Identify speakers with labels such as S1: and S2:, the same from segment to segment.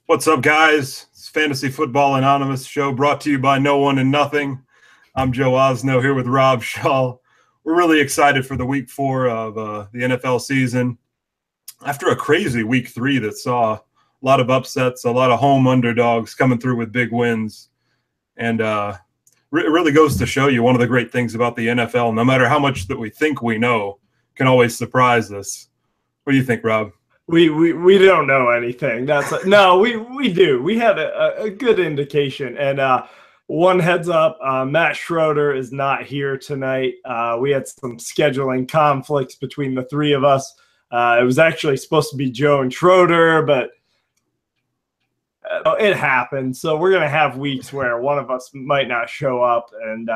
S1: What's up, guys? It's Fantasy Football Anonymous show brought to you by No One and Nothing. I'm Joe Osno here with Rob Shaw. We're really excited for the week 4 of the NFL season. After a crazy week 3 that saw a lot of upsets, a lot of home underdogs coming through with big wins. And it really goes to show you one of the great things about the NFL, no matter how much that we think we know, can always surprise us. What do you think, Rob?
S2: We don't know anything. No, we do. We had a good indication. And one heads up, Matt Schroeder is not here tonight. We had some scheduling conflicts between the three of us. It was actually supposed to be Joe and Schroeder, but it happened. So we're going to have weeks where one of us might not show up, and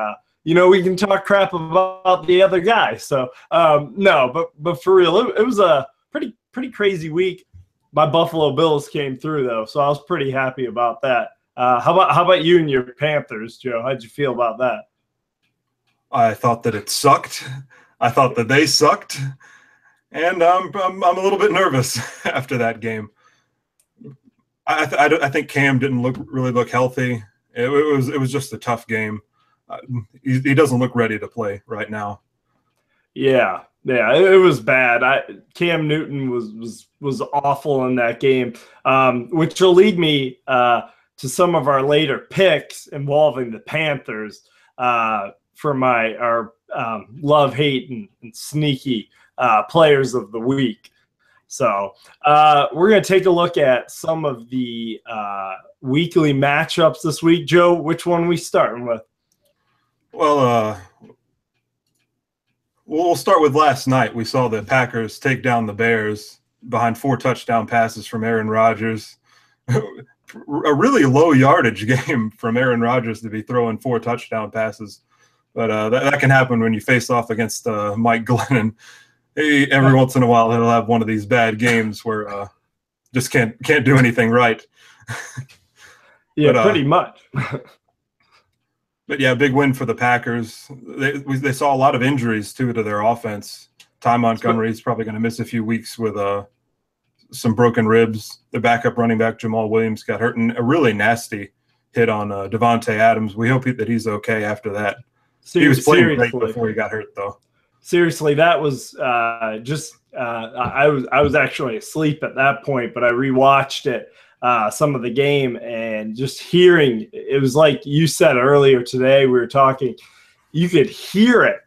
S2: we can talk crap about the other guy. So no, but for real, it was a pretty crazy week. My Buffalo Bills came through though, so I was pretty happy about that. How about you and your Panthers, Joe? How'd you feel about that?
S1: I thought that it sucked. I thought that they sucked, and I'm a little bit nervous after that game. I think Cam didn't really look healthy. It was just a tough game. He doesn't look ready to play right now.
S2: Yeah, it was bad. Cam Newton was awful in that game, which will lead me to some of our later picks involving the Panthers for our love, hate, and sneaky players of the week. So we're going to take a look at some of the weekly matchups this week. Joe, which one are we starting with?
S1: Well, we'll start with last night. We saw the Packers take down the Bears behind 4 touchdown passes from Aaron Rodgers. A really low yardage game from Aaron Rodgers to be throwing 4 touchdown passes. But that can happen when you face off against Mike Glennon. Every once in a while, he'll have one of these bad games where just can't do anything right.
S2: Yeah, pretty much.
S1: But yeah, big win for the Packers. They saw a lot of injuries too to their offense. Ty Montgomery's probably going to miss a few weeks with some broken ribs. The backup running back Jamal Williams got hurt in a really nasty hit on Devontae Adams. We hope that he's okay after that. He was playing great before he got hurt, though.
S2: Seriously, that was I was actually asleep at that point, but I rewatched it. Some of the game, and just hearing it was like you said earlier today, we were talking, you could hear it.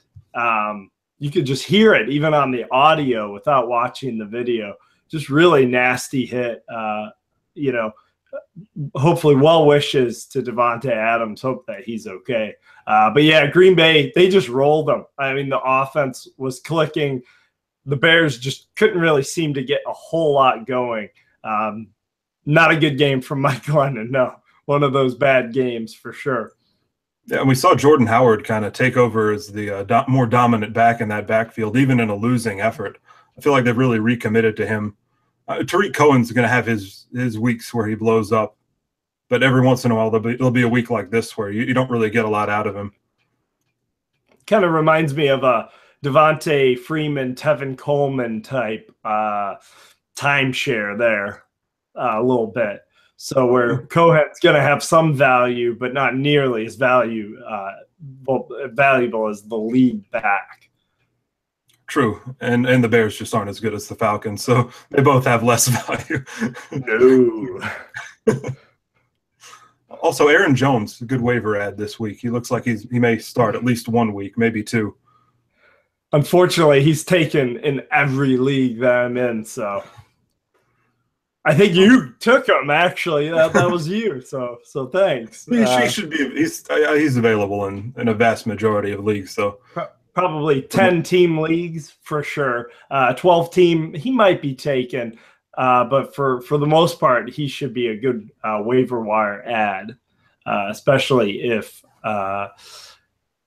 S2: You could just hear it even on the audio without watching the video. Just really nasty hit. Hopefully well wishes to Devontae Adams. Hope that he's okay. But yeah, Green Bay, they just rolled them. I mean, the offense was clicking. The Bears just couldn't really seem to get a whole lot going. Not a good game from Mike Glennon, no. One of those bad games for sure.
S1: Yeah, and we saw Jordan Howard kind of take over as the more dominant back in that backfield, even in a losing effort. I feel like they've really recommitted to him. Tariq Cohen's going to have his weeks where he blows up, but every once in a while there'll be a week like this where you don't really get a lot out of him.
S2: Kind of reminds me of a Devontae Freeman, Tevin Coleman type timeshare there. A little bit. So where Cohen's going to have some value, but not nearly as valuable as the lead back.
S1: True. And the Bears just aren't as good as the Falcons, so they both have less value.
S2: No.
S1: Also, Aaron Jones, a good waiver ad this week. He looks like he may start at least 1 week, maybe 2.
S2: Unfortunately, he's taken in every league that I'm in, so I think you took him, actually. That was you, so thanks.
S1: He should be. He's available in a vast majority of leagues. So
S2: probably 10-team leagues for sure. 12-team, he might be taken, but for the most part, he should be a good waiver wire ad, especially if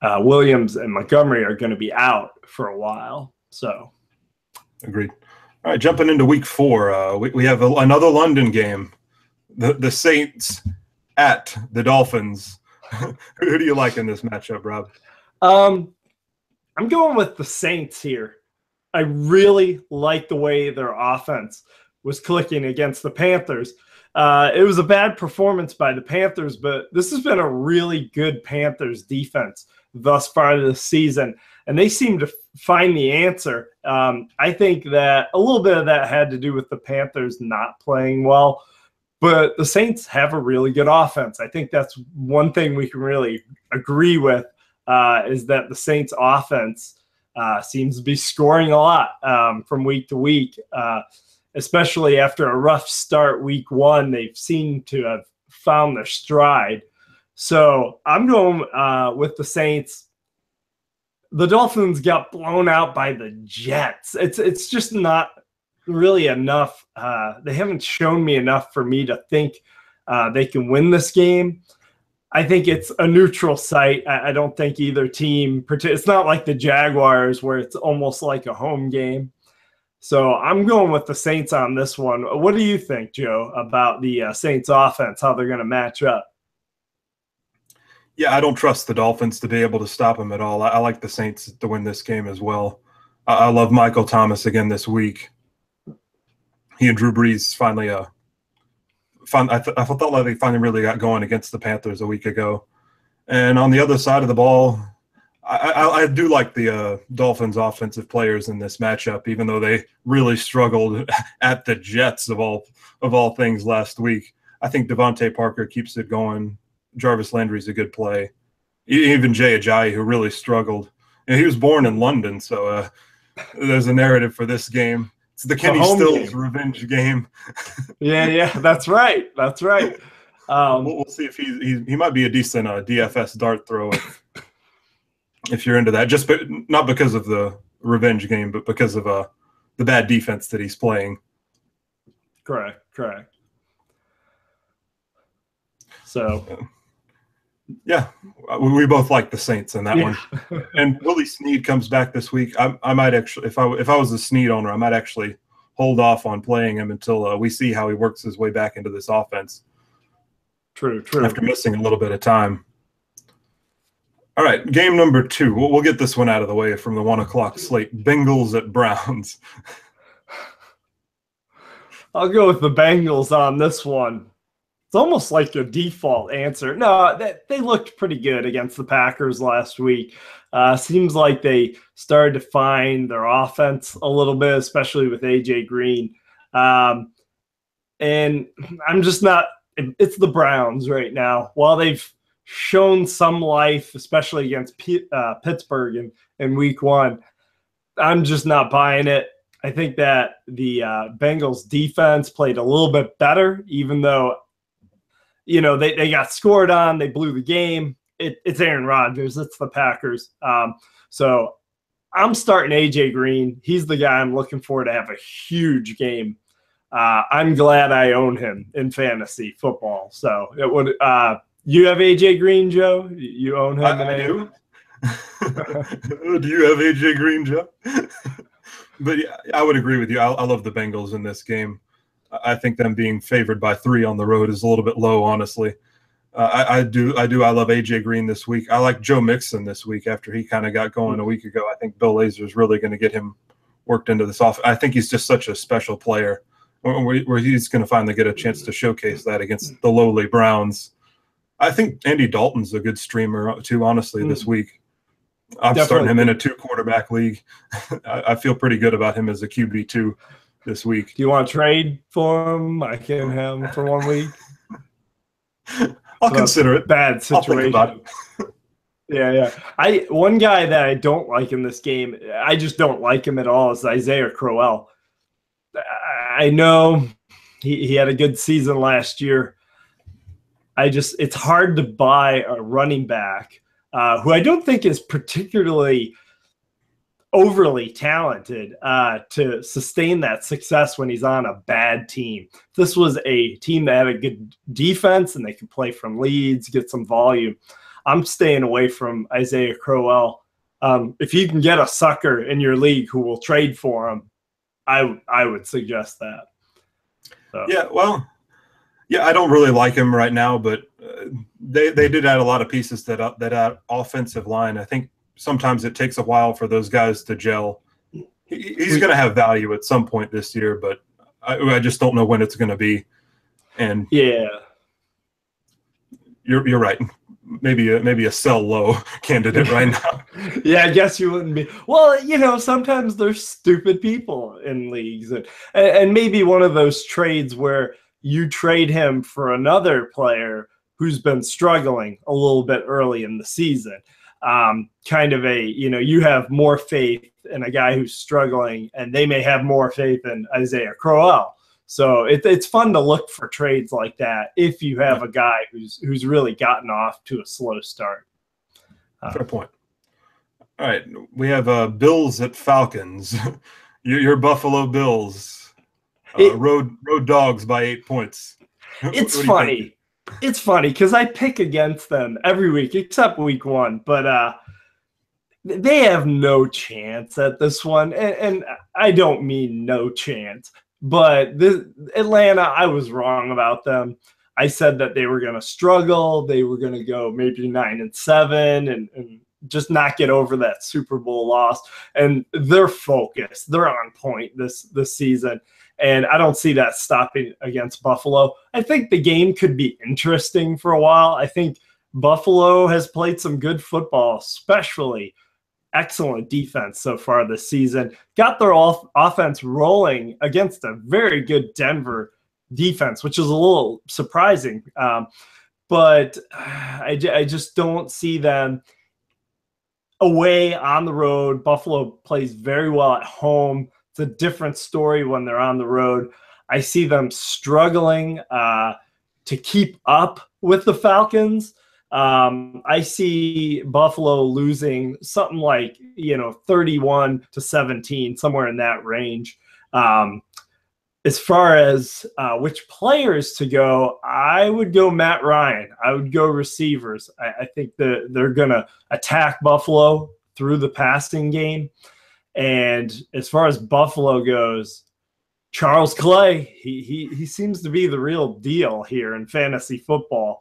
S2: Williams and Montgomery are going to be out for a while. So,
S1: agreed. All right, jumping into week 4, we have another London game. The Saints at the Dolphins. Who do you like in this matchup, Rob?
S2: I'm going with the Saints here. I really like the way their offense was clicking against the Panthers. It was a bad performance by the Panthers, but this has been a really good Panthers defense thus far this season, and they seem to find the answer. I think that a little bit of that had to do with the Panthers not playing well, but the Saints have a really good offense. I think that's one thing we can really agree with, is that the Saints offense seems to be scoring a lot from week to week, especially after a rough start week one. They've seemed to have found their stride. So I'm going with the Saints. The Dolphins got blown out by the Jets. It's just not really enough. They haven't shown me enough for me to think they can win this game. I think it's a neutral site. I don't think either team – it's not like the Jaguars where it's almost like a home game. So I'm going with the Saints on this one. What do you think, Joe, about the Saints offense, how they're going to match up?
S1: Yeah, I don't trust the Dolphins to be able to stop them at all. I like the Saints to win this game as well. I love Michael Thomas again this week. He and Drew Brees finally I thought like they finally really got going against the Panthers a week ago. And on the other side of the ball, I do like the Dolphins offensive players in this matchup, even though they really struggled at the Jets of all things last week. I think Devontae Parker keeps it going. Jarvis Landry's a good play. Even Jay Ajayi, who really struggled. And he was born in London, so there's a narrative for this game. It's the Kenny Stills revenge game.
S2: Yeah, that's right. That's right.
S1: We'll see if he might be a decent DFS dart thrower if you're into that. Not because of the revenge game, but because of the bad defense that he's playing.
S2: Correct. So,
S1: yeah, we both like the Saints in that one. And Willie Snead comes back this week. I might actually, if I was a Snead owner, I might actually hold off on playing him until we see how he works his way back into this offense.
S2: True.
S1: After missing a little bit of time. All right, game number 2. We'll get this one out of the way from the 1 o'clock slate. Bengals at Browns.
S2: I'll go with the Bengals on this one. It's almost like a default answer. No, they looked pretty good against the Packers last week. Seems like they started to find their offense a little bit, especially with A.J. Green. And I'm just not – it's the Browns right now. While they've shown some life, especially against Pittsburgh in week 1, I'm just not buying it. I think that the Bengals defense played a little bit better, even though – they got scored on. They blew the game. It's Aaron Rodgers. It's the Packers. So I'm starting A.J. Green. He's the guy I'm looking for to have a huge game. I'm glad I own him in fantasy football. So it would. You have A.J. Green, Joe? You own him?
S1: I do. Do you have A.J. Green, Joe? But yeah, I would agree with you. I love the Bengals in this game. I think them being favored by 3 on the road is a little bit low, honestly. I love A.J. Green this week. I like Joe Mixon this week after he kind of got going a week ago. I think Bill Lazor is really going to get him worked into this off. I think he's just such a special player where he's going to finally get a chance to showcase that against the lowly Browns. I think Andy Dalton's a good streamer too, honestly, this week. I'm starting him in a 2-quarterback league. I feel pretty good about him as a QB2 this week.
S2: Do you want to trade for him? I can have him for 1 week.
S1: I'll consider it.
S2: Bad situation.
S1: I'll think
S2: about it. Yeah. One guy that I don't like in this game, I just don't like him at all, is Isaiah Crowell. I know he had a good season last year. It's hard to buy a running back who I don't think is particularly overly talented to sustain that success when he's on a bad team. This was a team that had a good defense and they could play from leads, get some volume. I'm staying away from Isaiah Crowell. If you can get a sucker in your league who will trade for him, I would suggest that. So.
S1: Yeah, I don't really like him right now, but they did add a lot of pieces that offensive line. I think sometimes it takes a while for those guys to gel. He's going to have value at some point this year, but I just don't know when it's going to be. And
S2: yeah,
S1: you're right. Maybe a sell low candidate right now.
S2: Yeah, I guess you wouldn't be. Well, sometimes there's stupid people in leagues, and maybe one of those trades where you trade him for another player who's been struggling a little bit early in the season. Kind of you have more faith in a guy who's struggling, and they may have more faith in Isaiah Crowell. So it's fun to look for trades like that if you have a guy who's really gotten off to a slow start.
S1: Fair point. All right, we have Bills at Falcons. Your Buffalo Bills, road dogs by 8 points.
S2: It's funny. It's funny because I pick against them every week except week 1, but they have no chance at this one, and I don't mean no chance. But Atlanta, I was wrong about them. I said that they were going to struggle. They were going to go maybe 9-7 and just not get over that Super Bowl loss. And they're focused. They're on point this season. And I don't see that stopping against Buffalo. I think the game could be interesting for a while. I think Buffalo has played some good football, especially excellent defense so far this season. Got their offense rolling against a very good Denver defense, which is a little surprising. But I just don't see them away on the road. Buffalo plays very well at home. It's a different story when they're on the road. I see them struggling to keep up with the Falcons. I see Buffalo losing something like 31-17, somewhere in that range. As far as which players to go, I would go Matt Ryan. I would go receivers. I think that they're going to attack Buffalo through the passing game. And as far as Buffalo goes, Charles Clay, he seems to be the real deal here in fantasy football.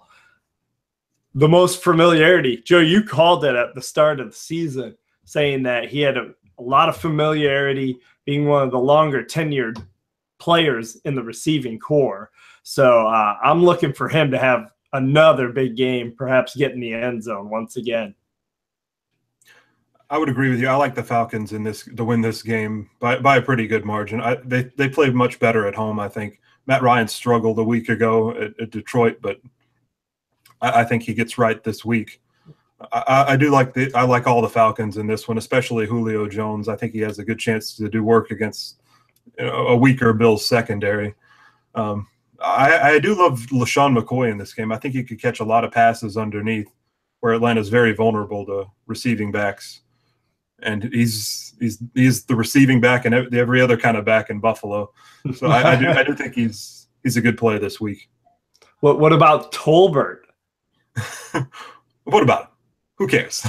S2: The most familiarity. Joe, you called it at the start of the season, saying that he had a lot of familiarity, being one of the longer tenured players in the receiving core. So I'm looking for him to have another big game, perhaps get in the end zone once again.
S1: I would agree with you. I like the Falcons to win this game by a pretty good margin. They played much better at home, I think. Matt Ryan struggled a week ago at Detroit, but I think he gets right this week. I like all the Falcons in this one, especially Julio Jones. I think he has a good chance to do work against a weaker Bills secondary. I do love LaShawn McCoy in this game. I think he could catch a lot of passes underneath, where Atlanta's very vulnerable to receiving backs, and he's the receiving back and every other kind of back in Buffalo. So I do think he's a good play this week.
S2: What about Tolbert?
S1: What about him? Who cares?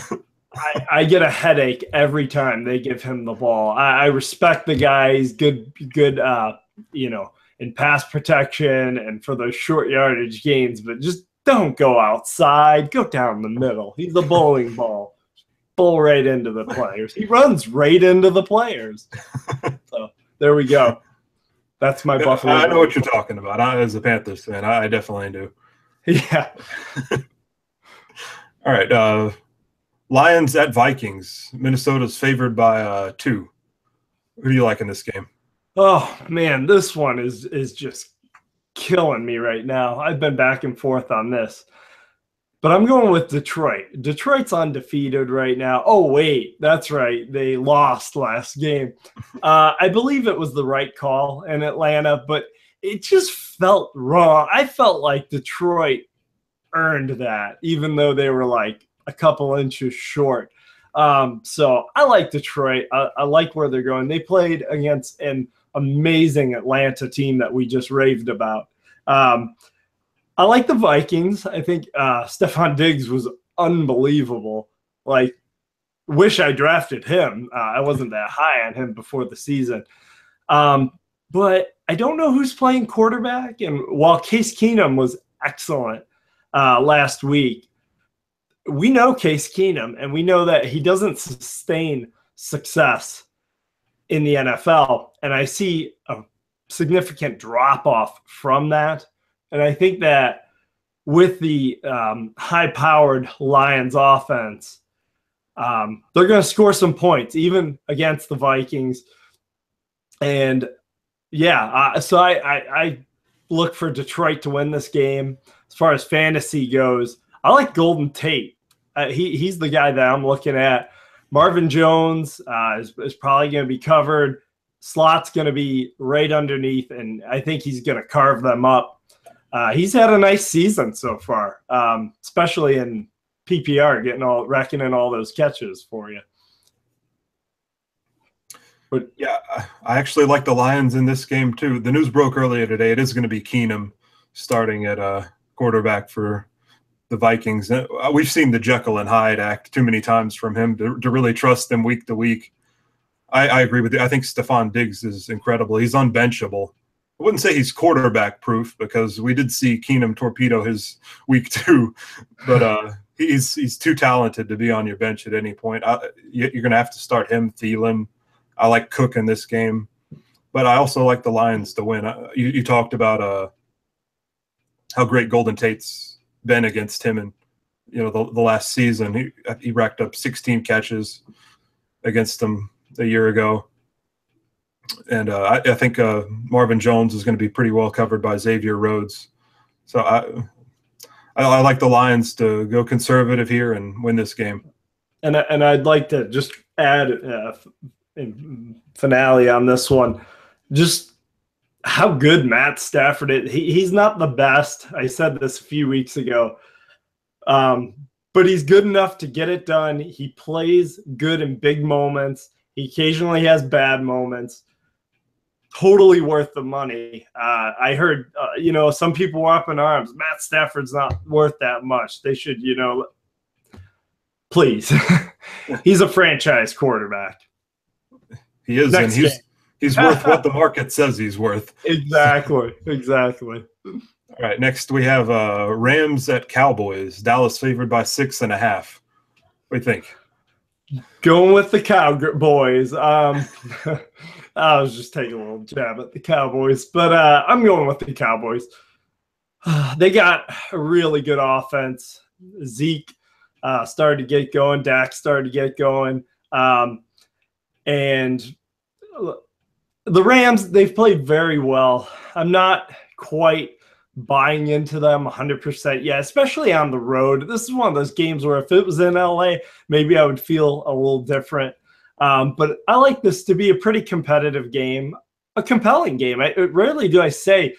S2: I get a headache every time they give him the ball. I respect the guy. He's good, in pass protection and for those short yardage gains, but just don't go outside. Go down the middle. He's a bowling ball. Bowl right into the players. He runs right into the players. So there we go. That's my Buffalo.
S1: I know what you're talking about. As a Panthers fan, I definitely do.
S2: Yeah.
S1: All right. Lions at Vikings. Minnesota's favored by 2. Who do you like in this game?
S2: Oh, man, this one is just killing me right now. I've been back and forth on this. But I'm going with Detroit. Detroit's undefeated right now. Oh, wait, that's right. They lost last game. I believe it was the right call in Atlanta, but it just felt wrong. I felt like Detroit earned that, even though they were like a couple inches short. So I like Detroit. I like where they're going. They played against an amazing Atlanta team that we just raved about. I like the Vikings. I think Stephon Diggs was unbelievable. Like, wish I drafted him. I wasn't that high on him before the season. But I don't know who's playing quarterback. And while Case Keenum was excellent last week, we know Case Keenum, and we know that he doesn't sustain success in the NFL. And I see a significant drop off from that. And I think that with the high-powered Lions offense, they're going to score some points, even against the Vikings. And yeah, so I look for Detroit to win this game. As far as fantasy goes, I like Golden Tate. He's the guy that I'm looking at. Marvin Jones is probably going to be covered. Slot's going to be right underneath, and I think he's going to carve them up. He's had a nice season so far, especially in PPR, racking in all those catches for you.
S1: But yeah, I actually like the Lions in this game too. The news broke earlier today. It is going to be Keenum starting at quarterback for the Vikings. We've seen the Jekyll and Hyde act too many times from him to really trust them week to week. I agree with you. I think Stephon Diggs is incredible. He's unbenchable. I wouldn't say he's quarterback proof because we did see Keenum torpedo his week 2, but he's too talented to be on your bench at any point. You're going to have to start him, Thielen. I like Cook in this game, but I also like the Lions to win. You talked about how great Golden Tate's been against him, and the last season he racked up 16 catches against them a year ago, and I think Marvin Jones is going to be pretty well covered by Xavier Rhodes. So I like the Lions to go conservative here and win this game.
S2: And I'd like to just add in finale on this one, just how good Matt Stafford is. He's not the best. I said this a few weeks ago, but he's good enough to get it done. He plays good in big moments. He occasionally has bad moments. Totally worth the money. I heard, some people were up in arms. Matt Stafford's not worth that much. They should, please. He's a franchise quarterback.
S1: He is, and he's worth what the market says he's worth.
S2: Exactly.
S1: All right, next we have Rams at Cowboys. Dallas favored by 6.5. What do you think?
S2: Going with the Cowboys. I was just taking a little jab at the Cowboys, but I'm going with the Cowboys. They got a really good offense. Zeke started to get going. Dak started to get going. And the Rams, they've played very well. I'm not quite buying into them 100% yet, especially on the road. This is one of those games where if it was in LA, maybe I would feel a little different. But I like this to be a pretty competitive game, a compelling game. Rarely do I say,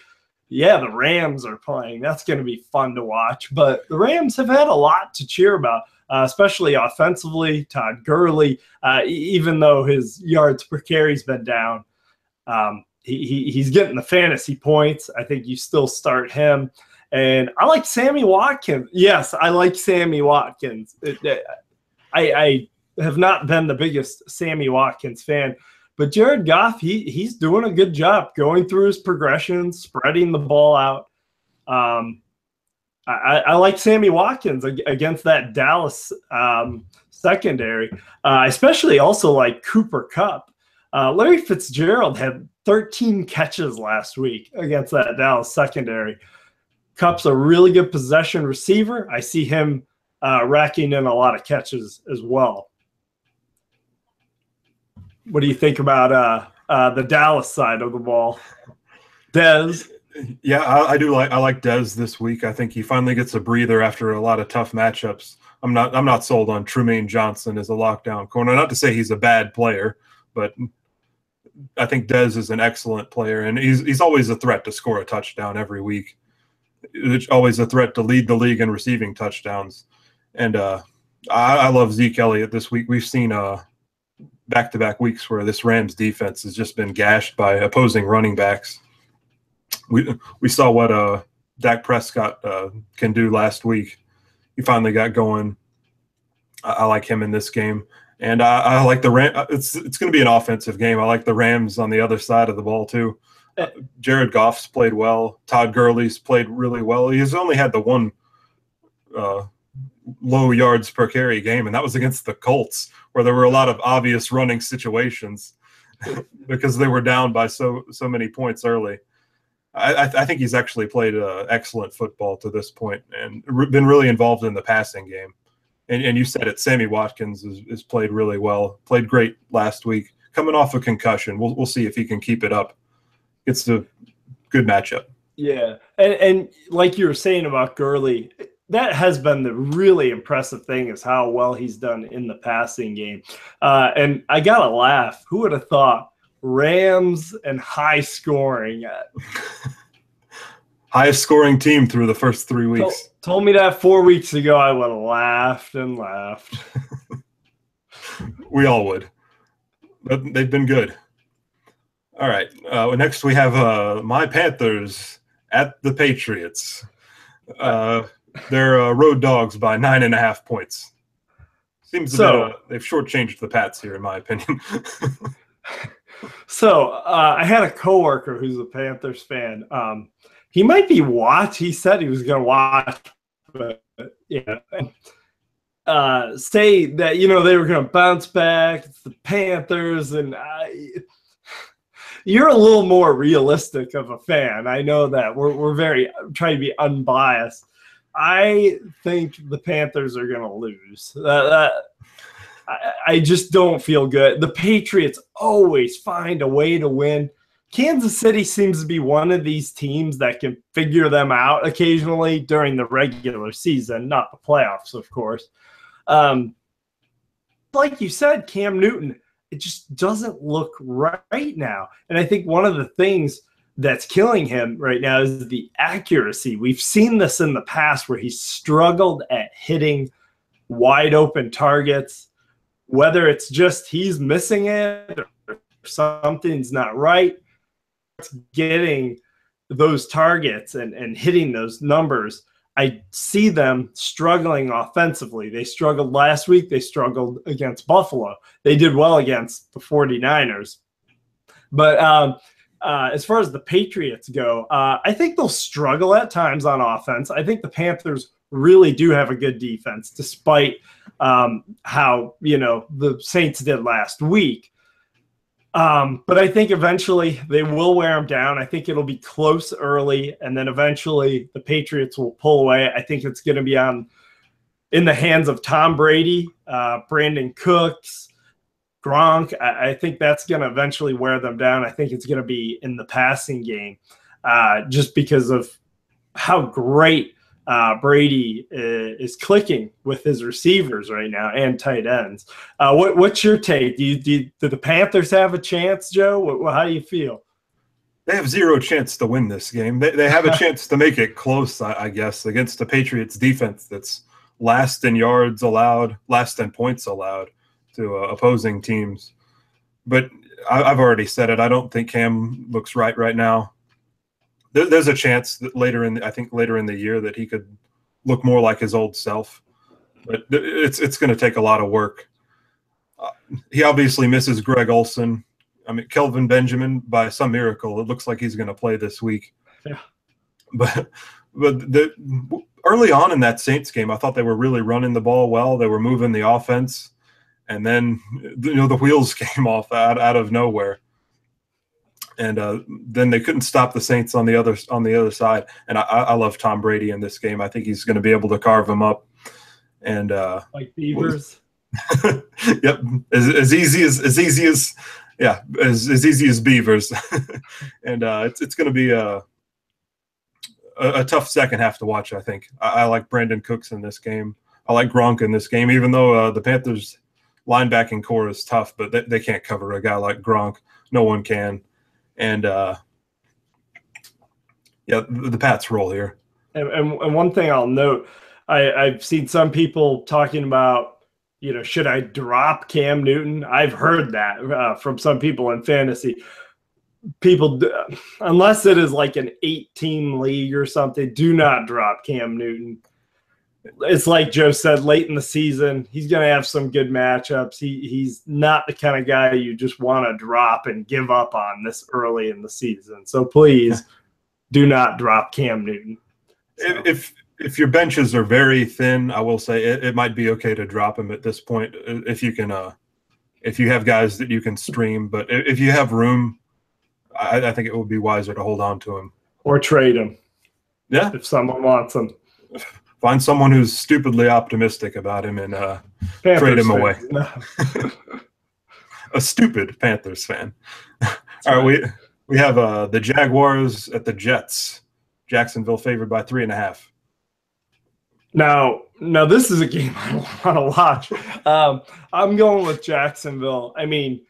S2: yeah, the Rams are playing. That's going to be fun to watch. But the Rams have had a lot to cheer about, especially offensively. Todd Gurley, even though his yards per carry's been down, he's getting the fantasy points. I think you still start him. And I like Sammy Watkins. Yes, I like Sammy Watkins. I have not been the biggest Sammy Watkins fan, but Jared Goff, he's doing a good job going through his progressions, spreading the ball out. I like Sammy Watkins against that Dallas secondary. Especially also like Cooper Kupp. Larry Fitzgerald had 13 catches last week against that Dallas secondary. Kupp's a really good possession receiver. I see him racking in a lot of catches as well. What do you think about the Dallas side of the ball? Dez?
S1: Yeah, I do like Dez this week. I think he finally gets a breather after a lot of tough matchups. I'm not sold on Trumaine Johnson as a lockdown corner. Not to say he's a bad player, but I think Dez is an excellent player, and he's always a threat to score a touchdown every week. It's always a threat to lead the league in receiving touchdowns. And I love Zeke Elliott this week. We've seen back-to-back weeks where this Rams defense has just been gashed by opposing running backs. We saw what Dak Prescott can do last week. He finally got going. I like him in this game. And I like the Rams. It's going to be an offensive game. I like the Rams on the other side of the ball too. Jared Goff's played well. Todd Gurley's played really well. He's only had the one low yards per carry game, and that was against the Colts, where there were a lot of obvious running situations. because they were down by so many points early. I think he's actually played excellent football to this point and been really involved in the passing game. And you said it, Sammy Watkins has played really well, played great last week, coming off a concussion. We'll see if he can keep it up. It's a good matchup.
S2: Yeah, and like you were saying about Gurley, that has been the really impressive thing is how well he's done in the passing game. And I got to laugh. Who would have thought Rams and high scoring?
S1: Highest scoring team through the first 3 weeks.
S2: Told me that 4 weeks ago, I would have laughed and laughed.
S1: We all would. But they've been good. All right. Next we have my Panthers at the Patriots. They're road dogs by 9.5 points. Seems they've shortchanged the Pats here, in my opinion.
S2: So I had a coworker who's a Panthers fan. He might be he said he was going to watch, but yeah. Say that, they were going to bounce back. It's the Panthers, and you're a little more realistic of a fan. I know that we're very trying to be unbiased. I think the Panthers are going to lose. I just don't feel good. The Patriots always find a way to win. Kansas City seems to be one of these teams that can figure them out occasionally during the regular season, not the playoffs, of course. Like you said, Cam Newton, it just doesn't look right now. And I think one of the things that's killing him right now is the accuracy. We've seen this in the past where he's struggled at hitting wide open targets, whether it's just he's missing it or something's not right. Getting those targets and hitting those numbers, I see them struggling offensively. They struggled last week. They struggled against Buffalo. They did well against the 49ers. But as far as the Patriots go, I think they'll struggle at times on offense. I think the Panthers really do have a good defense, despite how, the Saints did last week. But I think eventually they will wear them down. I think it'll be close early, and then eventually the Patriots will pull away. I think it's going to be in the hands of Tom Brady, Brandon Cooks, Gronk. I think that's going to eventually wear them down. I think it's going to be in the passing game, just because of how great Brady is clicking with his receivers right now and tight ends. What's your take? Do the Panthers have a chance, Joe? How do you feel?
S1: They have zero chance to win this game. They have a chance to make it close, I guess, against the Patriots defense that's last in yards allowed, last in points allowed to opposing teams. But I've already said it. I don't think Cam looks right now. There's a chance that later in the year that he could look more like his old self, but it's going to take a lot of work. He obviously misses Greg Olsen. I mean, Kelvin Benjamin, by some miracle, it looks like he's going to play this week.
S2: Yeah.
S1: But early on in that Saints game, I thought they were really running the ball well. They were moving the offense, and then the wheels came off out of nowhere. And then they couldn't stop the Saints on the other side. And I love Tom Brady in this game. I think he's going to be able to carve them up. And
S2: like Beavers.
S1: Yep, as easy as Beavers. And it's going to be a tough second half to watch. I think I like Brandon Cooks in this game. I like Gronk in this game, even though the Panthers linebacking core is tough, but they can't cover a guy like Gronk. No one can. And the Pats roll here.
S2: And one thing I'll note, I've seen some people talking about, should I drop Cam Newton? I've heard that from some people in fantasy. People, unless it is like an 8-team league or something, do not drop Cam Newton. It's like Joe said, late in the season, he's going to have some good matchups. He's not the kind of guy you just want to drop and give up on this early in the season. So please do not drop Cam Newton. So.
S1: If your benches are very thin, I will say it might be okay to drop him at this point if you can if you have guys that you can stream. But if you have room, I think it would be wiser to hold on to him.
S2: Or trade him.
S1: Yeah.
S2: If someone wants him.
S1: Find someone who's stupidly optimistic about him and trade him away.
S2: No.
S1: A stupid Panthers fan. All right, we have the Jaguars at the Jets. Jacksonville favored by 3.5.
S2: Now this is a game I don't want to watch. I'm going with Jacksonville. I mean,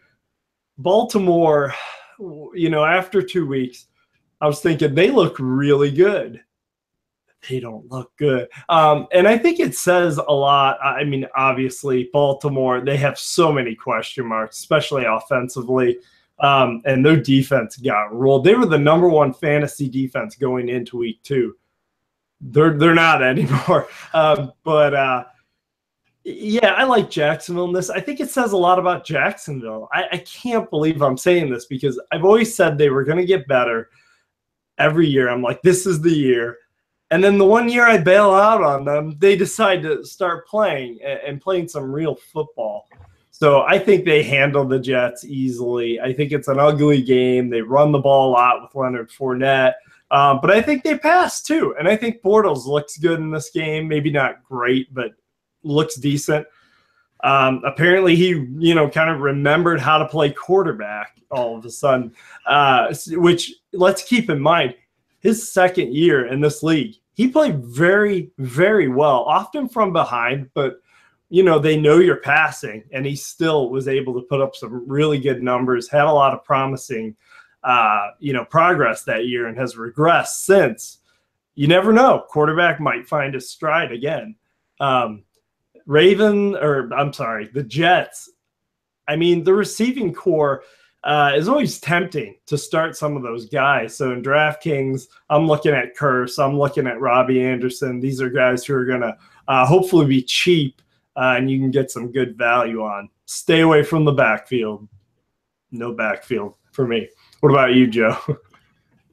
S2: Baltimore, after 2 weeks, I was thinking they look really good. They don't look good. And I think it says a lot. I mean, obviously, Baltimore, they have so many question marks, especially offensively. And their defense got rolled. They were the number one fantasy defense going into week 2. They're not anymore. Yeah, I like Jacksonville in this. I think it says a lot about Jacksonville. I can't believe I'm saying this because I've always said they were going to get better every year. I'm like, this is the year. And then the one year I bail out on them, they decide to start playing and playing some real football. So I think they handle the Jets easily. I think it's an ugly game. They run the ball a lot with Leonard Fournette. But I think they pass too. And I think Bortles looks good in this game. Maybe not great, but looks decent. Apparently he, kind of remembered how to play quarterback all of a sudden, which let's keep in mind, his second year in this league, he played very, very well, often from behind, but they know you're passing, and he still was able to put up some really good numbers, had a lot of promising, progress that year and has regressed since. You never know. Quarterback might find his stride again. The Jets, I mean, the receiving core is always tempting to start some of those guys. So in DraftKings, I'm looking at Curse. I'm looking at Robbie Anderson. These are guys who are going to hopefully be cheap and you can get some good value on. Stay away from the backfield. No backfield for me. What about you, Joe?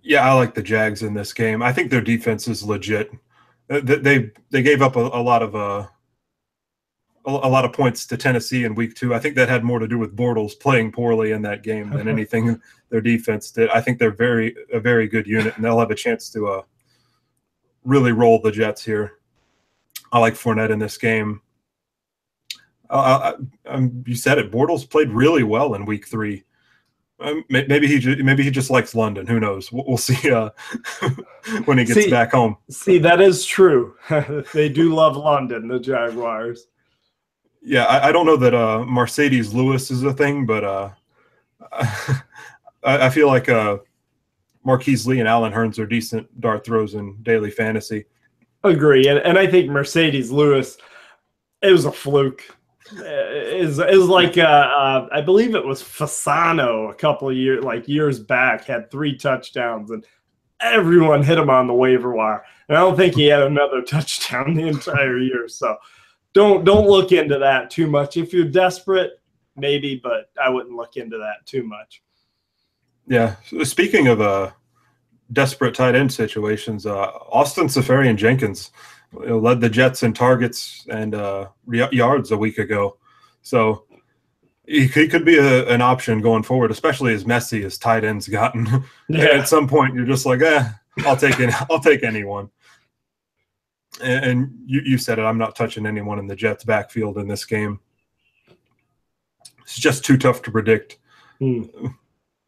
S1: Yeah, I like the Jags in this game. I think their defense is legit. They gave up a lot of points to Tennessee in week 2. I think that had more to do with Bortles playing poorly in that game than anything their defense did. I think they're a very good unit, and they'll have a chance to really roll the Jets here. I like Fournette in this game. You said it. Bortles played really well in week 3. Maybe he just likes London. Who knows? We'll see when he gets back home.
S2: See, that is true. They do love London, the Jaguars.
S1: Yeah, I don't know that Mercedes Lewis is a thing, but I feel like Marquise Lee and Allen Hurns are decent dart throws in daily fantasy.
S2: Agree, and I think Mercedes Lewis, it was a fluke. Is like I believe it was Fasano a couple of years back had 3 touchdowns and everyone hit him on the waiver wire, and I don't think he had another touchdown the entire year. So don't look into that too much. If you're desperate, maybe, but I wouldn't look into that too much.
S1: Yeah. Speaking of desperate tight end situations, Austin Seferian-Jenkins led the Jets in targets and yards a week ago. So he could be an option going forward, especially as messy as tight ends gotten. Yeah. At some point, you're just like, I'll take anyone. And you said it, I'm not touching anyone in the Jets backfield in this game. It's just too tough to predict.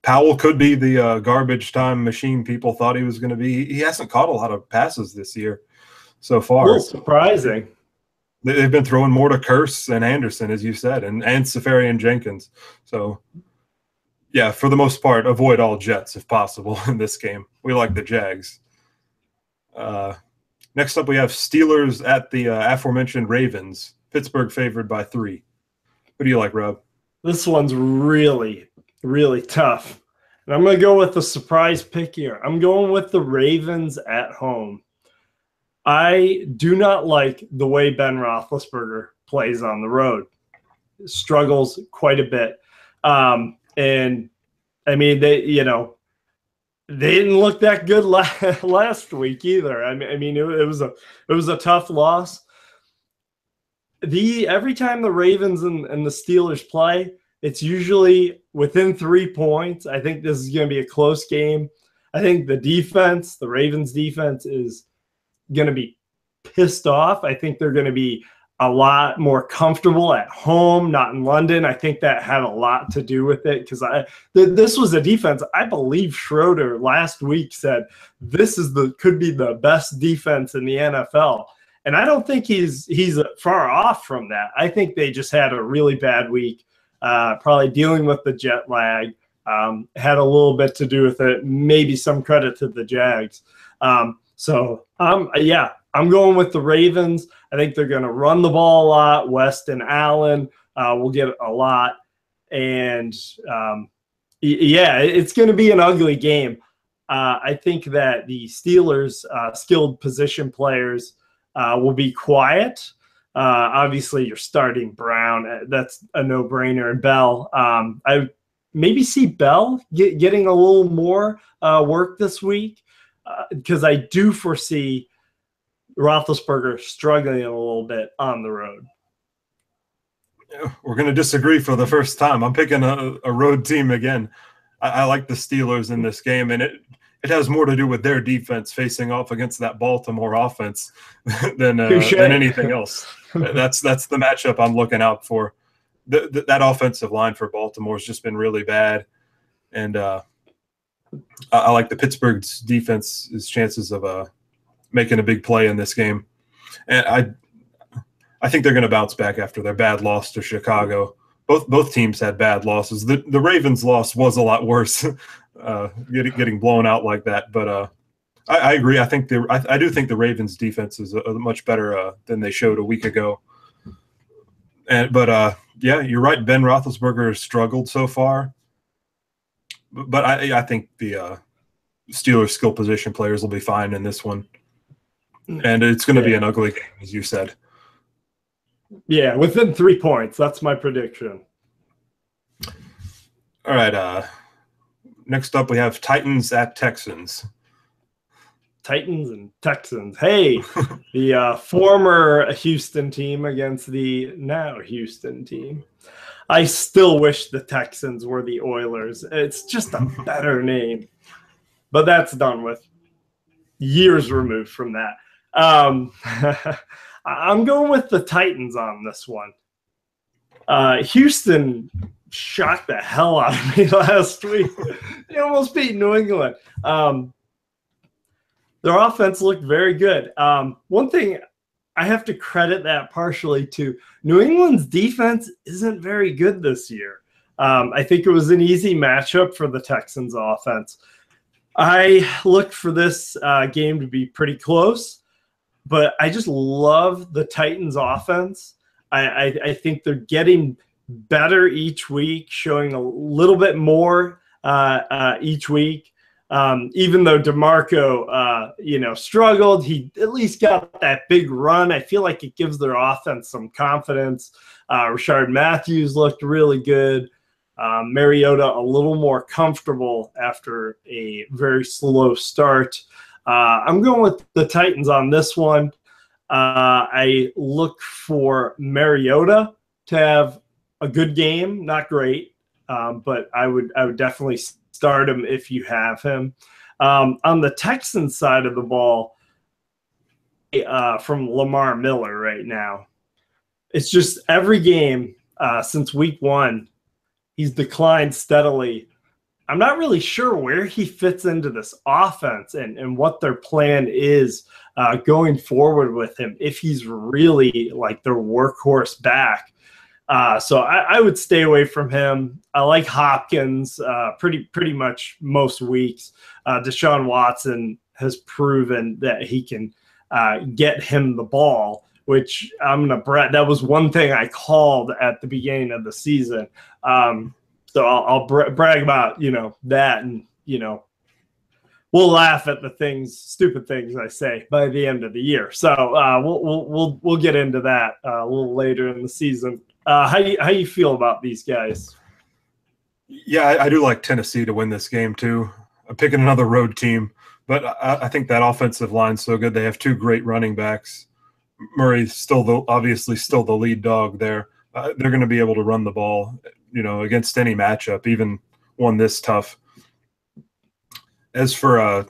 S1: Powell could be the garbage time machine people thought he was going to be. He hasn't caught a lot of passes this year so far.
S2: A little surprising.
S1: They've been throwing more to Curse and Anderson, as you said, and Seferian-Jenkins. So, yeah, for the most part, avoid all Jets if possible in this game. We like the Jags. Next up, we have Steelers at the aforementioned Ravens. Pittsburgh favored by 3. What do you like, Rob?
S2: This one's really, really tough. And I'm going to go with the surprise pick here. I'm going with the Ravens at home. I do not like the way Ben Roethlisberger plays on the road. Struggles quite a bit. And, I mean, they didn't look that good last week either. I mean, it was a tough loss. Every time the Ravens and the Steelers play, it's usually within 3 points. I think this is going to be a close game. I think the Ravens defense is going to be pissed off. I think they're going to be a lot more comfortable at home, not in London. I think that had a lot to do with it because this was a defense. I believe Schroeder last week said this could be the best defense in the NFL, and I don't think he's far off from that. I think they just had a really bad week, probably dealing with the jet lag. Had a little bit to do with it. Maybe some credit to the Jags. I'm going with the Ravens. I think they're going to run the ball a lot. West and Allen will get a lot. And, it's going to be an ugly game. I think that the Steelers' skilled position players will be quiet. Obviously, you're starting Brown. That's a no-brainer. And Bell. I maybe see Bell getting a little more work this week because I do foresee Roethlisberger struggling a little bit on the road.
S1: We're going to disagree for the first time. I'm picking a road team again. I like the Steelers in this game, and it has more to do with their defense facing off against that Baltimore offense than anything else. That's the matchup I'm looking out for. That offensive line for Baltimore has just been really bad, and I like the Pittsburgh's defense's chances of making a big play in this game. And I think they're going to bounce back after their bad loss to Chicago. Both teams had bad losses. The Ravens' loss was a lot worse, getting blown out like that. But I agree. I do think the Ravens' defense is much better than they showed a week ago. But you're right. Ben Roethlisberger has struggled so far. But I think the Steelers' skill position players will be fine in this one. And it's going to be an ugly game, as you said.
S2: Yeah, within 3 points. That's my prediction.
S1: All right. Next up, we have Titans at Texans.
S2: Titans and Texans. Hey, the former Houston team against the now Houston team. I still wish the Texans were the Oilers. It's just a better name. But that's done with. Years removed from that. I'm going with the Titans on this one. Houston shocked the hell out of me last week. They almost beat New England. Their offense looked very good. One thing I have to credit that partially to New England's defense isn't very good this year. I think it was an easy matchup for the Texans offense. I looked for this game to be pretty close, but I just love the Titans offense. I think they're getting better each week, showing a little bit more each week. Even though DeMarco, struggled, he at least got that big run. I feel like it gives their offense some confidence. Rashard Matthews looked really good. Mariota a little more comfortable after a very slow start. I'm going with the Titans on this one. I look for Mariota to have a good game, not great, but I would definitely start him if you have him. On the Texans side of the ball, from Lamar Miller right now, it's just every game since week one, he's declined steadily. I'm not really sure where he fits into this offense and what their plan is going forward with him, if he's really like their workhorse back. So I would stay away from him. I like Hopkins pretty much most weeks. Deshaun Watson has proven that he can get him the ball, which I'm going to brag. That was one thing I called at the beginning of the season. So I'll brag about, that, and, we'll laugh at the stupid things I say by the end of the year. So we'll get into that a little later in the season. How you feel about these guys?
S1: Yeah, I do like Tennessee to win this game too. I'm picking another road team, but I think that offensive line's so good. They have two great running backs. Murray's obviously still the lead dog there. They're going to be able to run the ball. against any matchup, even one this tough. As for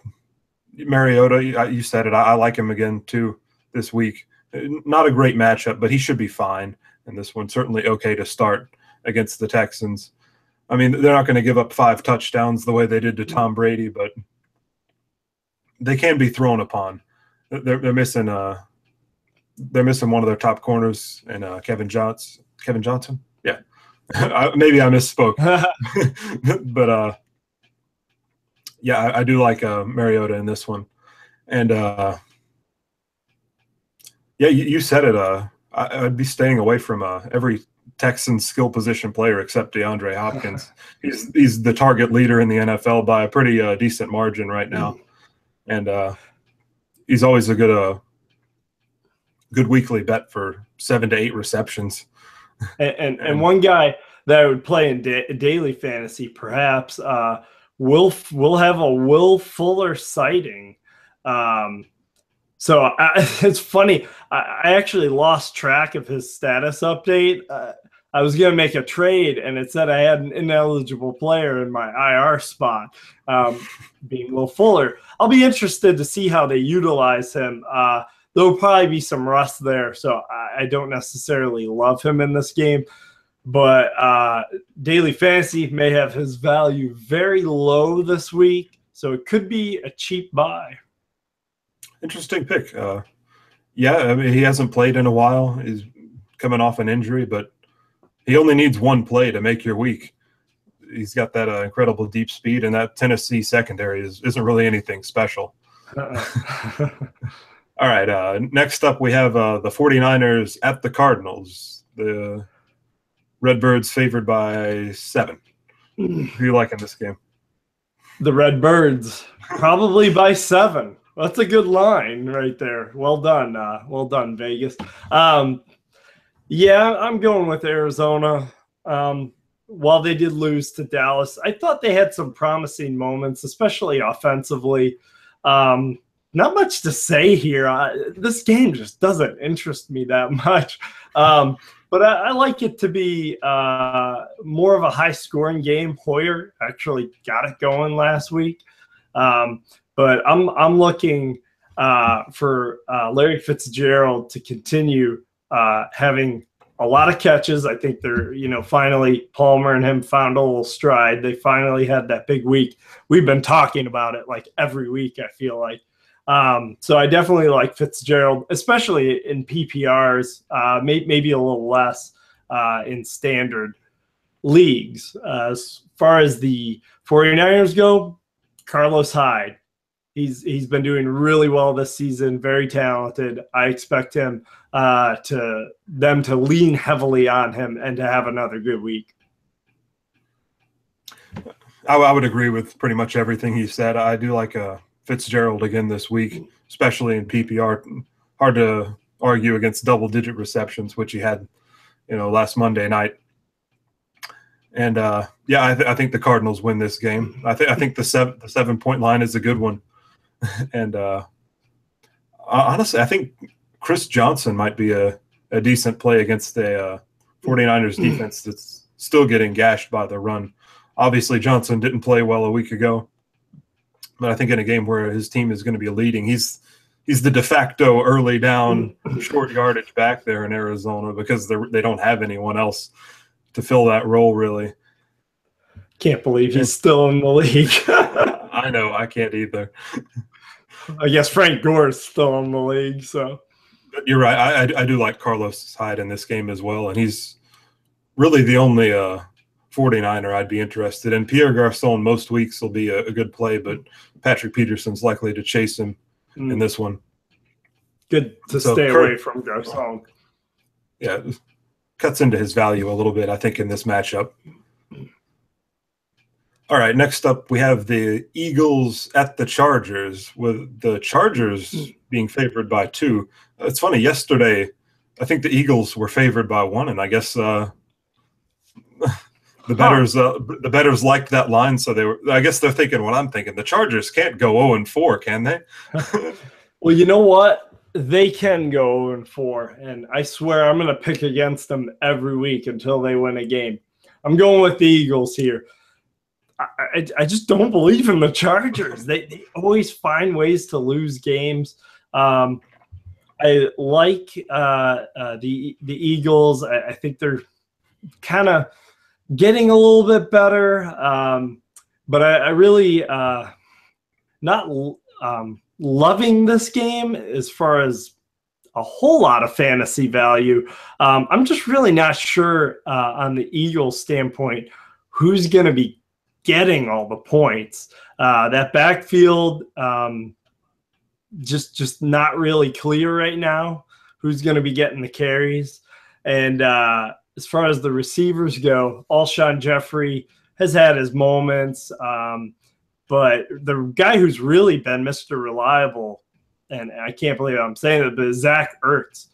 S1: Mariota, you said it. I like him again too this week. Not a great matchup, but he should be fine. And this one certainly okay to start against the Texans. I mean, they're not going to give up 5 touchdowns the way they did to Tom Brady, but they can be thrown upon. They're missing one of their top corners, and Kevin Johnson. Yeah, maybe I misspoke, but yeah, I do like Mariota in this one, and yeah, you said it. I'd be staying away from every Texans skill position player except DeAndre Hopkins. He's the target leader in the NFL by a pretty decent margin right now, and he's always a good weekly bet for 7 to 8 receptions.
S2: And one guy that I would play in daily fantasy, perhaps, we'll have a Will Fuller sighting. So it's funny. I actually lost track of his status update. I was going to make a trade, and it said I had an ineligible player in my IR spot, being Will Fuller. I'll be interested to see how they utilize him. There'll probably be some rust there, so I don't necessarily love him in this game. But daily fantasy may have his value very low this week, so it could be a cheap buy. Interesting
S1: pick. Yeah, I mean, he hasn't played in a while. He's coming off an injury, but he only needs one play to make your week. He's got that incredible deep speed, and that Tennessee secondary isn't really anything special. All right, next up we have the 49ers at the Cardinals. The Redbirds favored by 7. Who do you like in this game?
S2: The Redbirds, probably by 7. That's a good line right there. Well done, Vegas. Yeah, I'm going with Arizona. While they did lose to Dallas, I thought they had some promising moments, especially offensively. Not much to say here. This game just doesn't interest me that much. But I like it to be more of a high-scoring game. Hoyer actually got it going last week. But I'm looking for Larry Fitzgerald to continue having a lot of catches. I think they're, finally Palmer and him found a little stride. They finally had that big week. We've been talking about it like every week, I feel like. So I definitely like Fitzgerald, especially in PPRs, maybe a little less in standard leagues. As far as the 49ers go, Carlos Hyde. He's been doing really well this season, very talented. I expect them to lean heavily on him and to have another good week.
S1: I would agree with pretty much everything he said. I do like Fitzgerald again this week, especially in PPR. Hard to argue against double-digit receptions, which he had, last Monday night. And yeah, I think the Cardinals win this game. I think the 7-point line is a good one. And honestly, I think Chris Johnson might be a decent play against the 49ers defense that's still getting gashed by the run. Obviously, Johnson didn't play well a week ago, but I think in a game where his team is going to be leading, he's the de facto early down short yardage back there in Arizona because they don't have anyone else to fill that role really.
S2: Can't believe he's still in the league.
S1: I know, I can't either.
S2: I guess Frank Gore is still in the league, so.
S1: But you're right. I do like Carlos Hyde in this game as well, and he's really the only 49er I'd be interested in. Pierre Garçon most weeks will be a good play, but Patrick Peterson's likely to chase him in this one.
S2: Good to stay away from Garçon.
S1: Yeah, cuts into his value a little bit, I think, in this matchup. All right, next up we have the Eagles at the Chargers, with the Chargers being favored by 2. It's funny, yesterday I think the Eagles were favored by 1, and I guess the bettors liked that line, so I guess they're thinking what I'm thinking. The Chargers can't go 0-4, can they?
S2: Well, you know what? They can go 0-4, and I swear I'm going to pick against them every week until they win a game. I'm going with the Eagles here. I just don't believe in the Chargers. They always find ways to lose games. I like the Eagles. I think they're kind of getting a little bit better, but I really not loving this game as far as a whole lot of fantasy value. I'm just really not sure on the Eagles standpoint who's going to be getting all the points. That backfield, just not really clear right now who's going to be getting the carries. And as far as the receivers go, Alshon Jeffrey has had his moments, but the guy who's really been Mr. Reliable, and I can't believe I'm saying it, but Zach Ertz,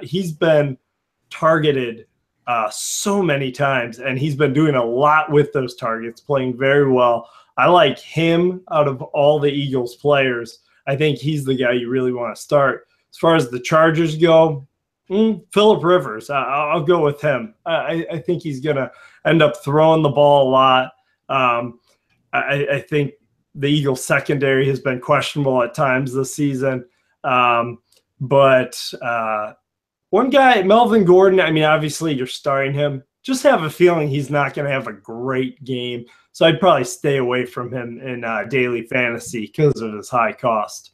S2: he's been targeted so many times, and he's been doing a lot with those targets, playing very well. I like him out of all the Eagles players. I think he's the guy you really want to start. As far as the Chargers go, Phillip Rivers, I'll go with him. I think he's going to end up throwing the ball a lot. I think the Eagles secondary has been questionable at times this season. But one guy, Melvin Gordon, I mean, obviously you're starting him. Just have a feeling he's not going to have a great game. So I'd probably stay away from him in daily fantasy because of his high cost.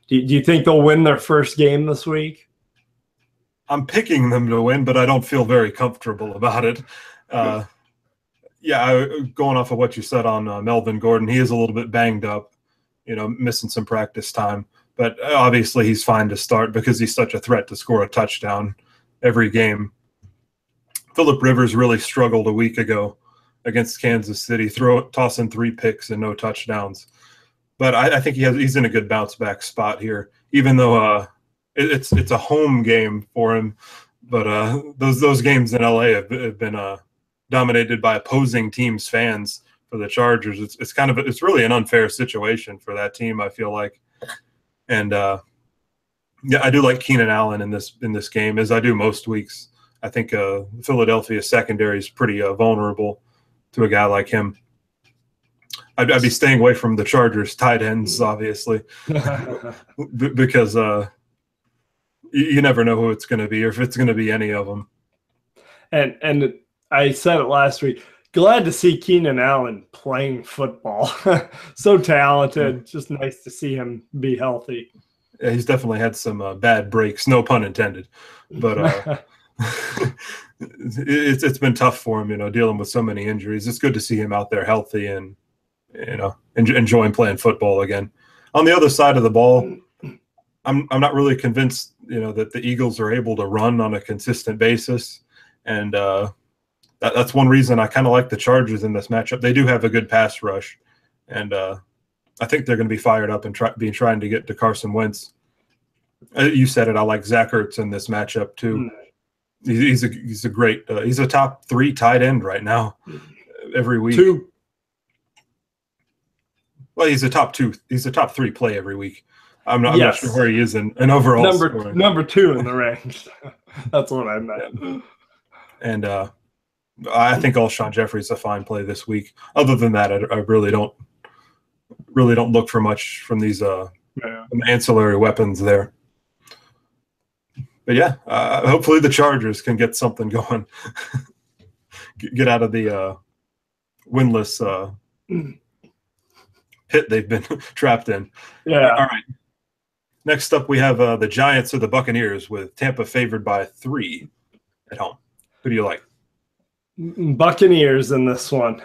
S2: Do you think they'll win their first game this week?
S1: I'm picking them to win, but I don't feel very comfortable about it. Going off of what you said on Melvin Gordon, he is a little bit banged up, missing some practice time. But obviously he's fine to start because he's such a threat to score a touchdown every game. Phillip Rivers really struggled a week ago against Kansas City, tossing 3 picks and no touchdowns. But I think he's in a good bounce back spot here, even though it's a home game for him. But those games in LA have been dominated by opposing teams' fans for the Chargers. It's really an unfair situation for that team, I feel like. And I do like Keenan Allen in this game, as I do most weeks. I think Philadelphia secondary is pretty vulnerable to a guy like him. I'd be staying away from the Chargers tight ends, obviously, because you never know who it's going to be or if it's going to be any of them.
S2: And I said it last week. Glad to see Keenan Allen playing football. So talented. Just nice to see him be healthy.
S1: Yeah, he's definitely had some bad breaks, no pun intended. But it's been tough for him, dealing with so many injuries. It's good to see him out there healthy and, enjoying playing football again. On the other side of the ball, I'm not really convinced, that the Eagles are able to run on a consistent basis. And that's one reason I kind of like the Chargers in this matchup. They do have a good pass rush. And I think they're going to be fired up and trying to get to Carson Wentz. You said it. I like Zach Ertz in this matchup too. He's a great. He's a top 3 tight end right now. Every week.
S2: 2.
S1: Well, he's a top 2. He's a top 3 play every week. I'm not sure where he is in overall scoring.
S2: Number 2 in the ranks. That's what I meant.
S1: Yeah. And I think Alshon Jeffrey's a fine play this week. Other than that, I really don't look for much from these ancillary weapons there. But yeah, hopefully the Chargers can get something going, get out of the winless pit they've been trapped in.
S2: Yeah.
S1: All right. Next up, we have the Giants or the Buccaneers, with Tampa favored by 3 at home. Who do you like?
S2: Buccaneers in this one.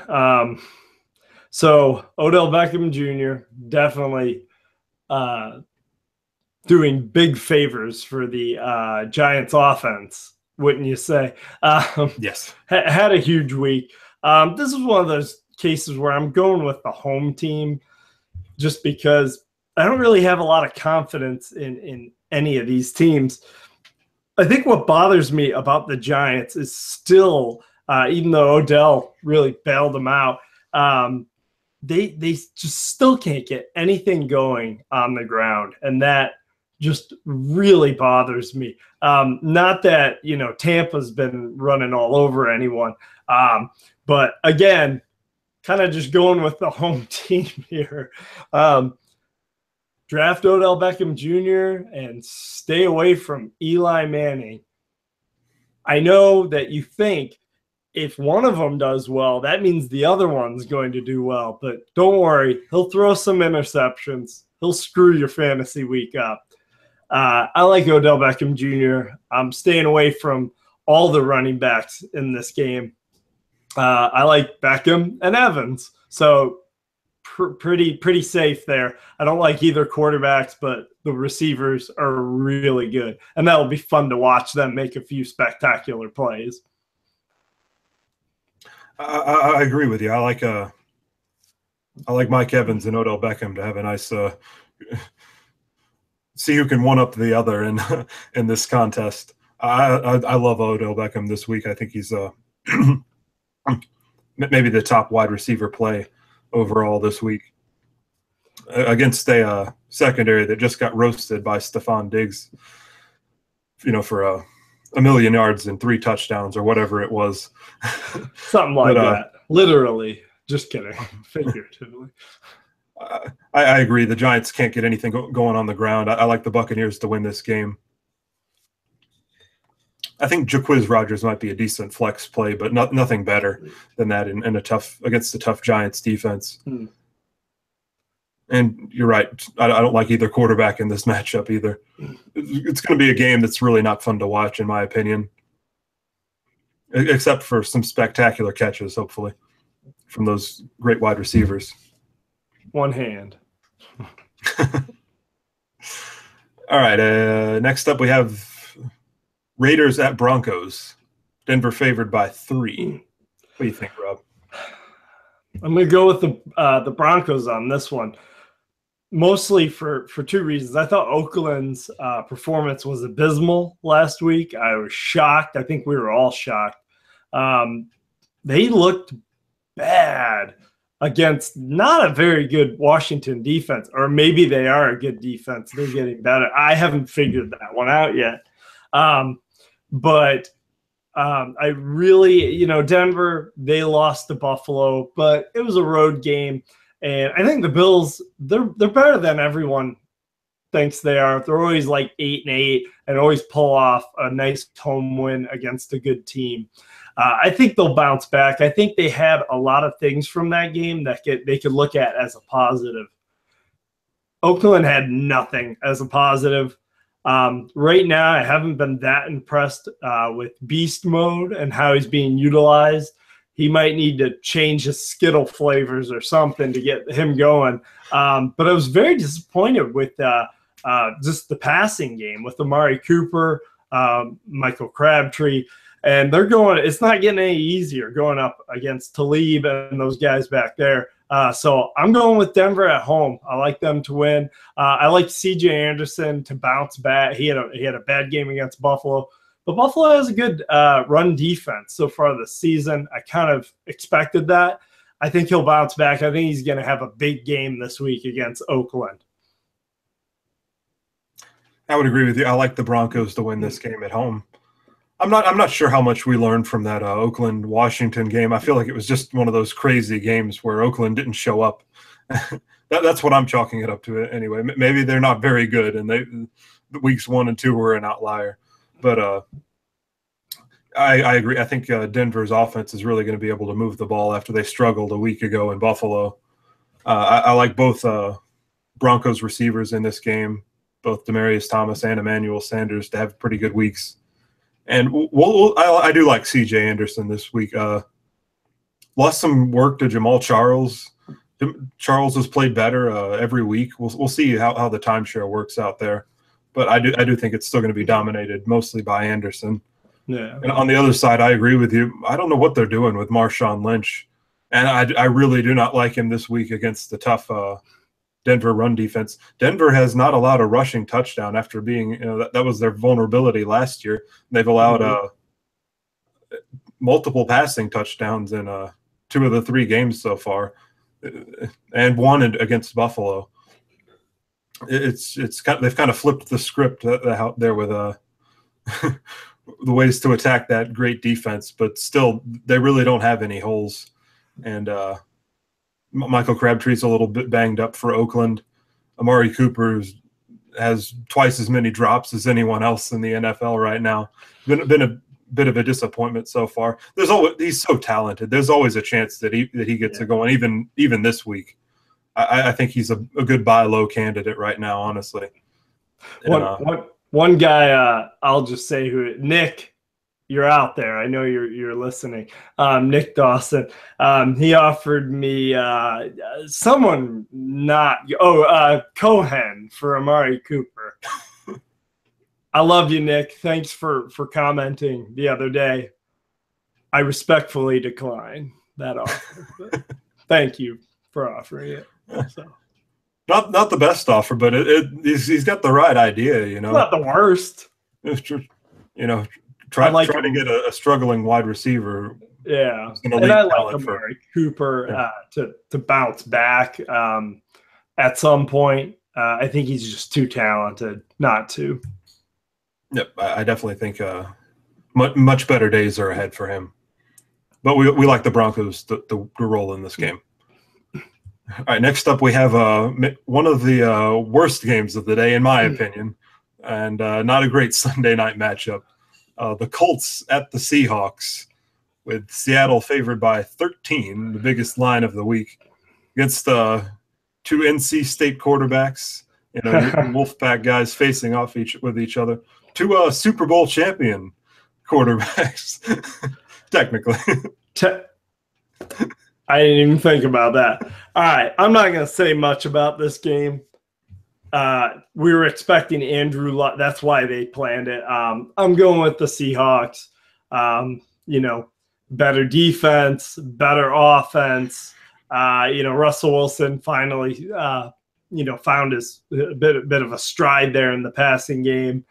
S2: So Odell Beckham Jr. definitely doing big favors for the Giants offense, wouldn't you say?
S1: Yes.
S2: Had a huge week. This is one of those cases where I'm going with the home team just because I don't really have a lot of confidence in any of these teams. I think what bothers me about the Giants is still, even though Odell really bailed them out, they just still can't get anything going on the ground, and that just really bothers me. Not that Tampa's been running all over anyone, But again, kind of just going with the home team here. Draft Odell Beckham Jr. and stay away from Eli Manning. I know that you think if one of them does well, that means the other one's going to do well. But don't worry, he'll throw some interceptions. He'll screw your fantasy week up. I like Odell Beckham Jr. I'm staying away from all the running backs in this game. I like Beckham and Evans. So pretty safe there. I don't like either quarterbacks, but the receivers are really good. And that'll be fun to watch them make a few spectacular plays.
S1: I agree with you. I like Mike Evans and Odell Beckham to have a nice see who can one up the other in this contest. I love Odell Beckham this week. I think he's maybe the top wide receiver play overall this week against a secondary that just got roasted by Stephon Diggs, for a million yards and 3 touchdowns or whatever it was.
S2: Something like that. Literally. Just kidding. Figuratively.
S1: I agree. The Giants can't get anything going on the ground. I like the Buccaneers to win this game. I think Jacquizz Rodgers might be a decent flex play, but nothing better than that in against the tough Giants defense. And you're right. I don't like either quarterback in this matchup either. It's going to be a game that's really not fun to watch, in my opinion, except for some spectacular catches, hopefully, from those great wide receivers.
S2: One hand.
S1: All right. Next up, we have Raiders at Broncos. Denver favored by 3. What do you think, Rob?
S2: I'm going to go with the Broncos on this one, mostly for 2 reasons. I thought Oakland's performance was abysmal last week. I was shocked. I think we were all shocked. They looked bad against not a very good Washington defense, or maybe they are a good defense. They're getting better. I haven't figured that one out yet. But I really, Denver, they lost to Buffalo, but it was a road game. And I think the Bills, they're better than everyone thinks they are. They're always like 8-8 and always pull off a nice home win against a good team. I think they'll bounce back. I think they had a lot of things from that game that they could look at as a positive. Oakland had nothing as a positive. Right now, I haven't been that impressed with beast mode and how he's being utilized. He might need to change his Skittle flavors or something to get him going. But I was very disappointed with just the passing game with Amari Cooper, Michael Crabtree. And it's not getting any easier going up against Talib and those guys back there. So I'm going with Denver at home. I like them to win. I like C.J. Anderson to bounce back. He had a bad game against Buffalo, but Buffalo has a good run defense so far this season. I kind of expected that. I think he'll bounce back. I think he's going to have a big game this week against Oakland.
S1: I would agree with you. I like the Broncos to win this game at home. I'm not sure how much we learned from that Oakland-Washington game. I feel like it was just one of those crazy games where Oakland didn't show up. That's what I'm chalking it up to anyway. Maybe they're not very good, and weeks 1 and 2 were an outlier. But I agree. I think Denver's offense is really going to be able to move the ball after they struggled a week ago in Buffalo. I like both Broncos receivers in this game, both Demaryius Thomas and Emmanuel Sanders, to have pretty good weeks. And I do like C.J. Anderson this week. Lost some work to Jamal Charles. Charles has played better every week. We'll see how the timeshare works out there. But I do think it's still going to be dominated mostly by Anderson.
S2: Yeah.
S1: And on the other side, I agree with you. I don't know what they're doing with Marshawn Lynch. And I really do not like him this week against the tough Denver run defense. Denver has not allowed a rushing touchdown after being, that was their vulnerability last year. They've allowed multiple passing touchdowns in 2 of the 3 games so far, and 1 against Buffalo. They've kind of flipped the script out there with the ways to attack that great defense, but still they really don't have any holes. And Michael Crabtree's a little bit banged up for Oakland. Amari Cooper has twice as many drops as anyone else in the NFL right now. Been a bit of a disappointment so far. He's so talented. There's always a chance that he gets it going. Even this week, I think he's a good buy low candidate right now. Honestly,
S2: one guy I'll just say Nick. You're out there. I know you're listening. Nick Dawson. He offered me someone Cohen for Amari Cooper. I love you, Nick. Thanks for commenting the other day. I respectfully decline that offer. But thank you for offering it. So.
S1: Not the best offer, but he's got the right idea. You know,
S2: not the worst.
S1: Try to get a struggling wide receiver.
S2: Yeah, and I like Amari Cooper to bounce back at some point. I think he's just too talented not to.
S1: Yep, I definitely think much better days are ahead for him. But we like the Broncos to roll in this game. All right, next up we have one of the worst games of the day, in my opinion, and not a great Sunday night matchup. The Colts at the Seahawks, with Seattle favored by 13, the biggest line of the week, against two NC State quarterbacks, your Wolfpack guys facing off with each other. Two Super Bowl champion quarterbacks, technically.
S2: I didn't even think about that. All right, I'm not going to say much about this game. We were expecting Andrew Luck. That's why they planned it. I'm going with the Seahawks. Better defense, better offense. Russell Wilson finally, found his bit of a stride there in the passing game.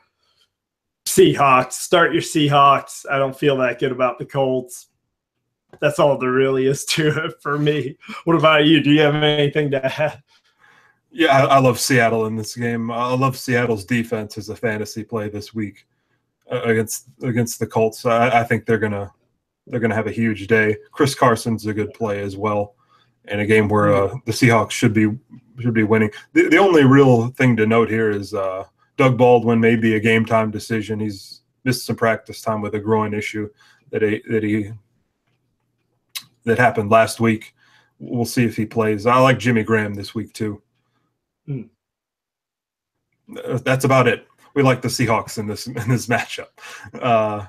S2: Seahawks, start your Seahawks. I don't feel that good about the Colts. That's all there really is to it for me. What about you? Do you have anything to add?
S1: Yeah, I love Seattle in this game. I love Seattle's defense as a fantasy play this week against the Colts. I think they're gonna have a huge day. Chris Carson's a good play as well, in a game where the Seahawks should be winning. The only real thing to note here is Doug Baldwin may be a game time decision. He's missed some practice time with a groin issue that happened last week. We'll see if he plays. I like Jimmy Graham this week too. That's about it. We like the Seahawks in this matchup. All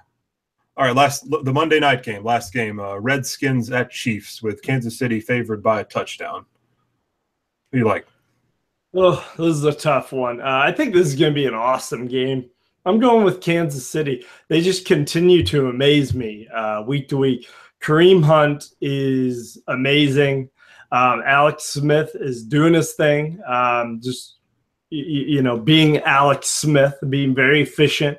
S1: right, the Monday night game, last game, Redskins at Chiefs, with Kansas City favored by a touchdown. Who do you like?
S2: Oh, this is a tough one. I think this is going to be an awesome game. I'm going with Kansas City. They just continue to amaze me week to week. Kareem Hunt is amazing. Alex Smith is doing his thing. Being Alex Smith, being very efficient.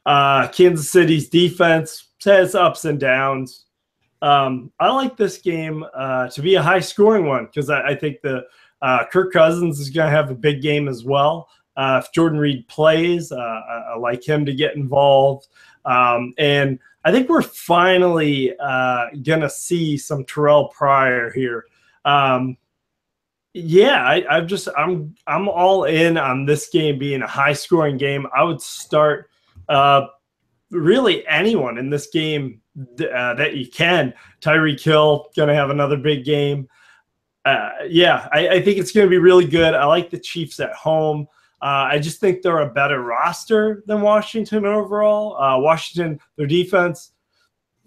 S2: Kansas City's defense has ups and downs. I like this game to be a high-scoring one because I think Kirk Cousins is going to have a big game as well. If Jordan Reed plays, I like him to get involved. And I think we're finally going to see some Terrell Pryor here. I'm all in on this game being a high-scoring game. I would start really anyone in this game that you can. Tyreek Hill going to have another big game. I think it's going to be really good. I like the Chiefs at home. I just think they're a better roster than Washington overall. Washington, their defense,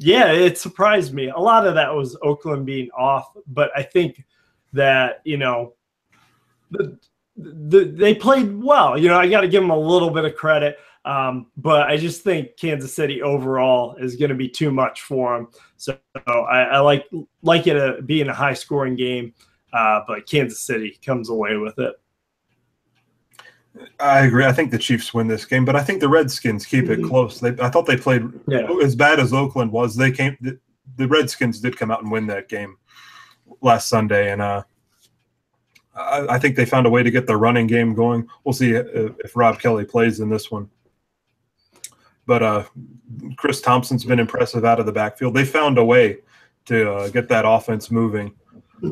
S2: it surprised me. A lot of that was Oakland being off, but I think that, they played well. I got to give them a little bit of credit, but I just think Kansas City overall is going to be too much for them. So I like it being a high-scoring game, but Kansas City comes away with it.
S1: I agree. I think the Chiefs win this game, but I think the Redskins keep it close. I thought they played as bad as Oakland was. The Redskins did come out and win that game last Sunday, and I think they found a way to get their running game going. We'll see if Rob Kelly plays in this one. But Chris Thompson's been impressive out of the backfield. They found a way to get that offense moving.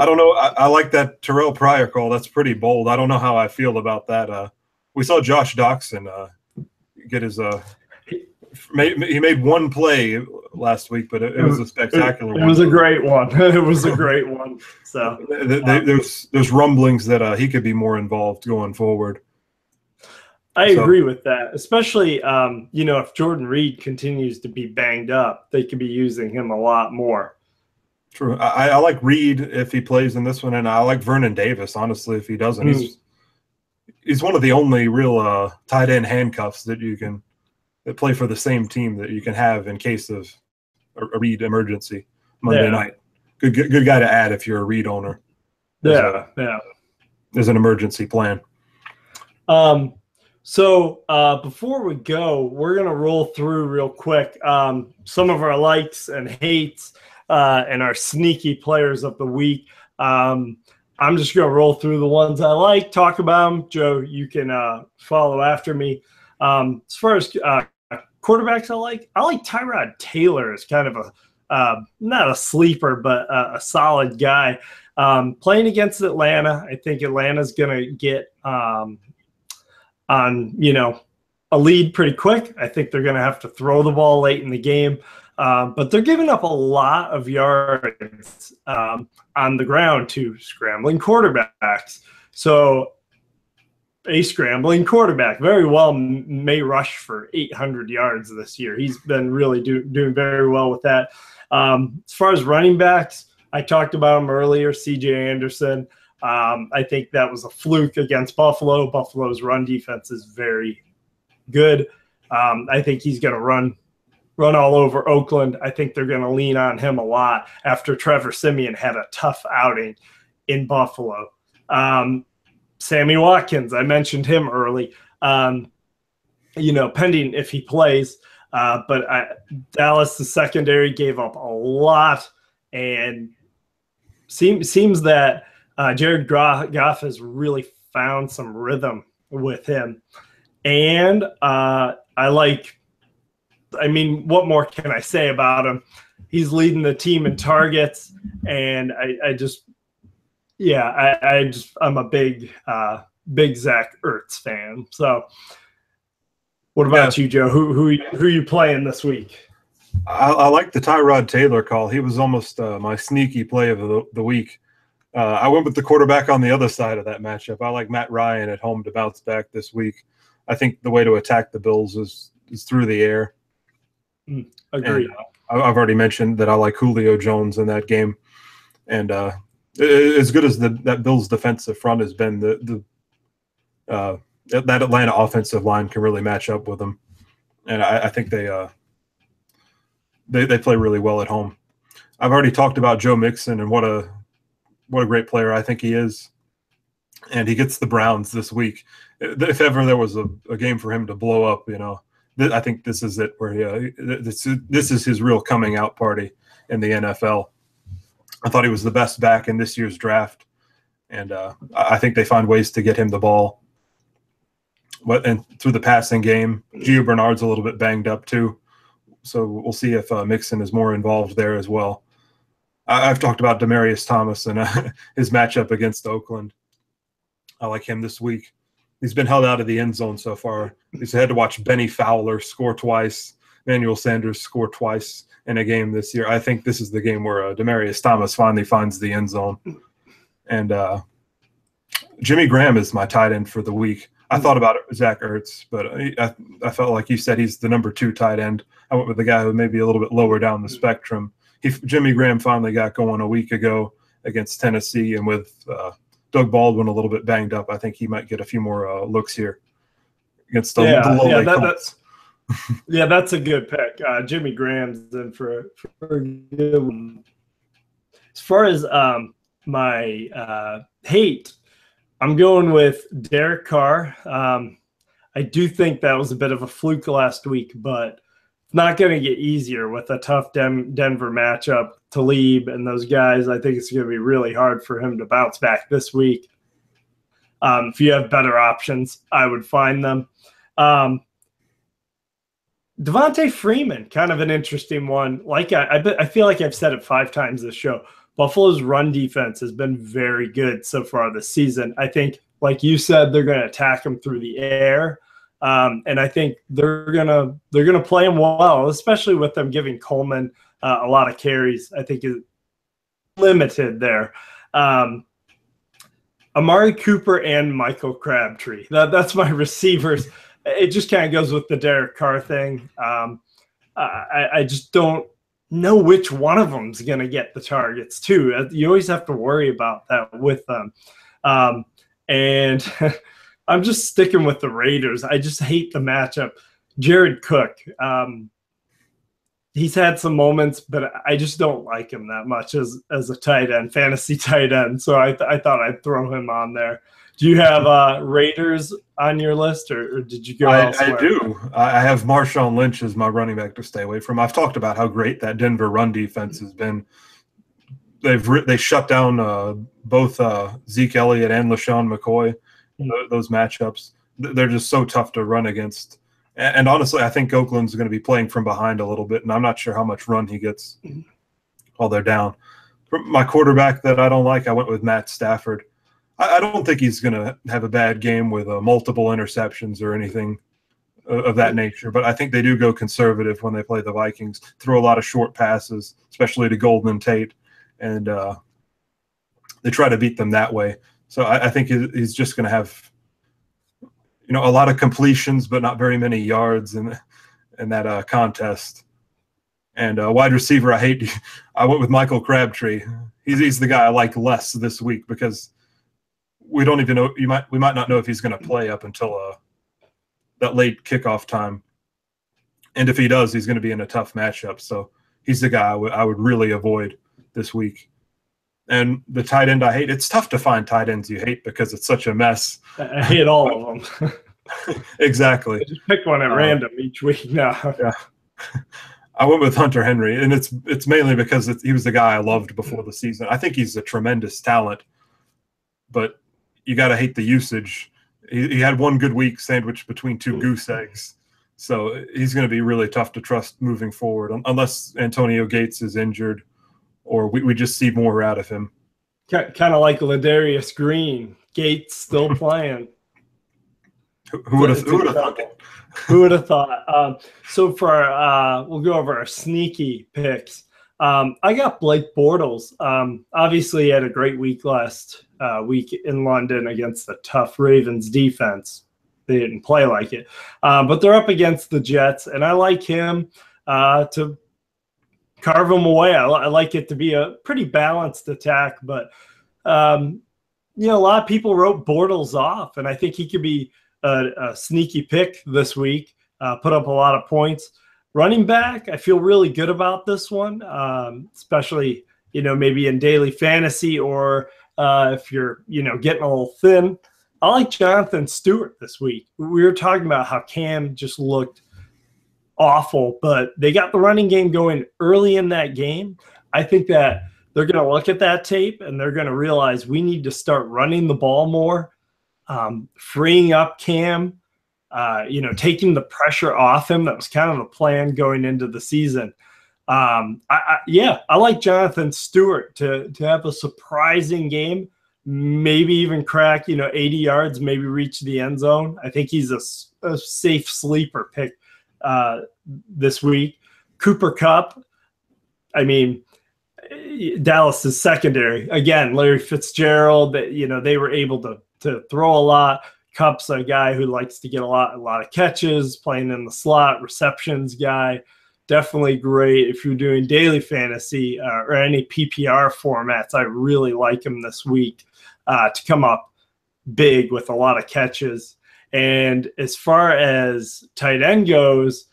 S1: I don't know. I like that Terrell Pryor call. That's pretty bold. I don't know how I feel about that. We saw Josh Doxson get his he made one play last week, but it was a spectacular one.
S2: It was a great one. It was a great one. So
S1: there's rumblings that he could be more involved going forward.
S2: I agree with that, especially if Jordan Reed continues to be banged up, they could be using him a lot more.
S1: True. I like Reed if he plays in this one, and I like Vernon Davis, honestly, if he doesn't. He's one of the only real tight end handcuffs that play for the same team that you can have in case of a Reed emergency Monday night. Good guy to add if you're a Reed owner. There's an emergency plan.
S2: So before we go, we're going to roll through real quick some of our likes and hates and our sneaky players of the week. I'm just going to roll through the ones I like, talk about them. Joe, you can follow after me. As far as quarterbacks I like Tyrod Taylor as kind of not a sleeper, but a solid guy. Playing against Atlanta, I think Atlanta's going to get on a lead pretty quick. I think they're going to have to throw the ball late in the game, but they're giving up a lot of yards on the ground to scrambling quarterbacks. So a scrambling quarterback very well may rush for 800 yards this year. He's been really doing very well with that. As far as running backs, I talked about him earlier, C.J. Anderson. I think that was a fluke against Buffalo. Buffalo's run defense is very good. I think he's going to run all over Oakland. I think they're going to lean on him a lot after Trevor Siemian had a tough outing in Buffalo. Sammy Watkins, I mentioned him early, pending if he plays. But Dallas, the secondary, gave up a lot, and seems that Jared Goff has really found some rhythm with him. And what more can I say about him? He's leading the team in targets, and I'm a big Zach Ertz fan. So what about you, Joe? Who are you playing this week?
S1: I like the Tyrod Taylor call. He was almost my sneaky play of the week. I went with the quarterback on the other side of that matchup. I like Matt Ryan at home to bounce back this week. I think the way to attack the Bills is through the air.
S2: Agreed.
S1: I've already mentioned that I like Julio Jones in that game. And as good as that Bills defensive front has been, that Atlanta offensive line can really match up with them. And I think they play really well at home. I've already talked about Joe Mixon and what a great player I think he is. And he gets the Browns this week. If ever there was a game for him to blow up, I think this is it. Where this is his real coming out party in the NFL. I thought he was the best back in this year's draft, and I think they find ways to get him the ball. And through the passing game, Gio Bernard's a little bit banged up too, so we'll see if Mixon is more involved there as well. I've talked about Demaryius Thomas and his matchup against Oakland. I like him this week. He's been held out of the end zone so far. He's had to watch Benny Fowler score twice, Emmanuel Sanders score twice in a game this year. I think this is the game where Demaryius Thomas finally finds the end zone. And Jimmy Graham is my tight end for the week. I thought about Zach Ertz, but I felt like you said he's the number 2 tight end. I went with the guy who may be a little bit lower down the spectrum. Jimmy Graham finally got going a week ago against Tennessee, and with Doug Baldwin a little bit banged up, I think he might get a few more looks here against the lowly Colts.
S2: That's a good pick. Jimmy Graham's in for a good one. As far as my hate, I'm going with Derek Carr. I do think that was a bit of a fluke last week, but it's not going to get easier with a tough Denver matchup. Talib and those guys, I think it's going to be really hard for him to bounce back this week. If you have better options, I would find them. Devontae Freeman, kind of an interesting one. Like I feel like I've said it 5 times this show. Buffalo's run defense has been very good so far this season. I think, like you said, they're going to attack him through the air, and I think they're gonna play him well, especially with them giving Coleman a lot of carries. I think is limited there. Amari Cooper and Michael Crabtree. That's my receivers. It just kind of goes with the Derek Carr thing. I just don't know which one of them is going to get the targets too. You always have to worry about that with them. And I'm just sticking with the Raiders. I just hate the matchup. Jared Cook. He's had some moments, but I just don't like him that much as a tight end, fantasy tight end. So I thought I'd throw him on there. Do you have Raiders on your list, or did you go elsewhere?
S1: I do. I have Marshawn Lynch as my running back to stay away from. I've talked about how great that Denver run defense has been. They shut down both Zeke Elliott and LaShawn McCoy. Those matchups, they're just so tough to run against. And honestly, I think Oakland's going to be playing from behind a little bit, and I'm not sure how much run he gets while they're down. For my quarterback that I don't like, I went with Matt Stafford. I don't think he's going to have a bad game with multiple interceptions or anything of that nature, but I think they do go conservative when they play the Vikings, throw a lot of short passes, especially to Golden and Tate, and they try to beat them that way. So I think he's just going to have a lot of completions, but not very many yards in that contest. And wide receiver, I went with Michael Crabtree. He's the guy I like less this week because we don't even know. We might not know if he's going to play up until that late kickoff time. And if he does, he's going to be in a tough matchup. So he's the guy I would really avoid this week. And the tight end I hate. It's tough to find tight ends you hate because it's such a mess.
S2: I hate all of them.
S1: Exactly.
S2: Just pick one at random each week now.
S1: Yeah. I went with Hunter Henry, and it's mainly because he was the guy I loved before the season. I think he's a tremendous talent, but you got to hate the usage. He had one good week sandwiched between 2 goose eggs. So he's going to be really tough to trust moving forward unless Antonio Gates is injured or we just see more out of him.
S2: Kind of like Ladarius Green. Gates still playing.
S1: Who would have thought it?
S2: Who would have thought? So we'll go over our sneaky picks. I got Blake Bortles. Obviously, he had a great week last week in London against the tough Ravens defense. They didn't play like it. But they're up against the Jets, and I like him to carve them away. I like it to be a pretty balanced attack, but a lot of people wrote Bortles off, and I think he could be a sneaky pick this week, put up a lot of points. Running back, I feel really good about this one, especially, maybe in daily fantasy or if you're, getting a little thin. I like Jonathan Stewart this week. We were talking about how Cam just looked awful, but they got the running game going early in that game. I think that they're going to look at that tape and they're going to realize we need to start running the ball more, freeing up Cam, taking the pressure off him. That was kind of the plan going into the season. I like Jonathan Stewart to have a surprising game, maybe even crack, 80 yards, maybe reach the end zone. I think he's a safe sleeper pick this week. Cooper Kupp, Dallas' secondary. Again, Larry Fitzgerald, they were able to throw a lot. Kupp's a guy who likes to get a lot of catches, playing in the slot, receptions guy. Definitely great if you're doing daily fantasy or any PPR formats. I really like him this week to come up big with a lot of catches. And as far as tight end goes,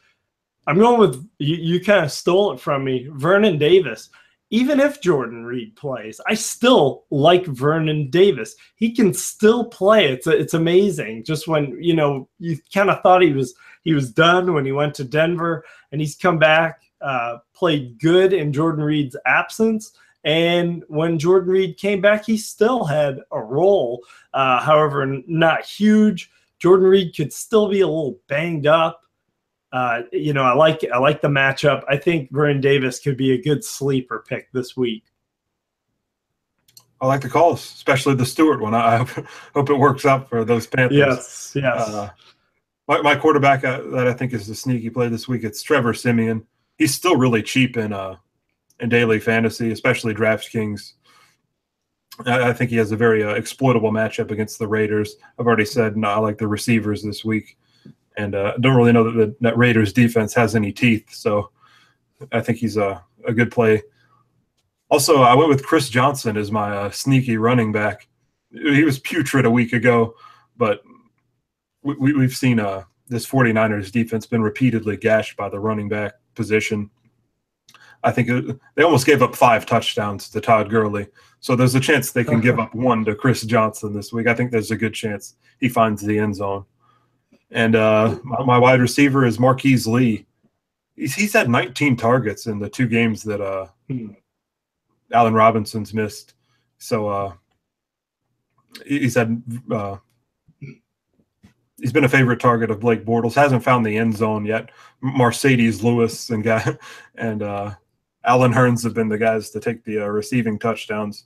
S2: I'm going with you kind of stole it from me, Vernon Davis. Even if Jordan Reed plays, I still like Vernon Davis. He can still play. It's amazing. Just when you kind of thought he was done when he went to Denver, and he's come back, played good in Jordan Reed's absence. And when Jordan Reed came back, he still had a role. However, not huge. Jordan Reed could still be a little banged up. I like the matchup. I think Vernon Davis could be a good sleeper pick this week.
S1: I like the calls, especially the Stewart one. I hope it works out for those Panthers.
S2: Yes.
S1: My quarterback that I think is the sneaky play this week, it's Trevor Siemian. He's still really cheap in daily fantasy, especially DraftKings. I think he has a very exploitable matchup against the Raiders. I've already said I like the receivers this week, and don't really know that Raiders defense has any teeth. So I think he's a good play. Also, I went with Chris Johnson as my sneaky running back. He was putrid a week ago, but we've seen this 49ers defense been repeatedly gashed by the running back position. I think they almost gave up 5 touchdowns to Todd Gurley. So there's a chance they can give up 1 to Chris Johnson this week. I think there's a good chance he finds the end zone. And my wide receiver is Marquise Lee. He's had 19 targets in the 2 games that Allen Robinson's missed. So he's been a favorite target of Blake Bortles. Hasn't found the end zone yet. Mercedes Lewis and Allen Hurns have been the guys to take the receiving touchdowns.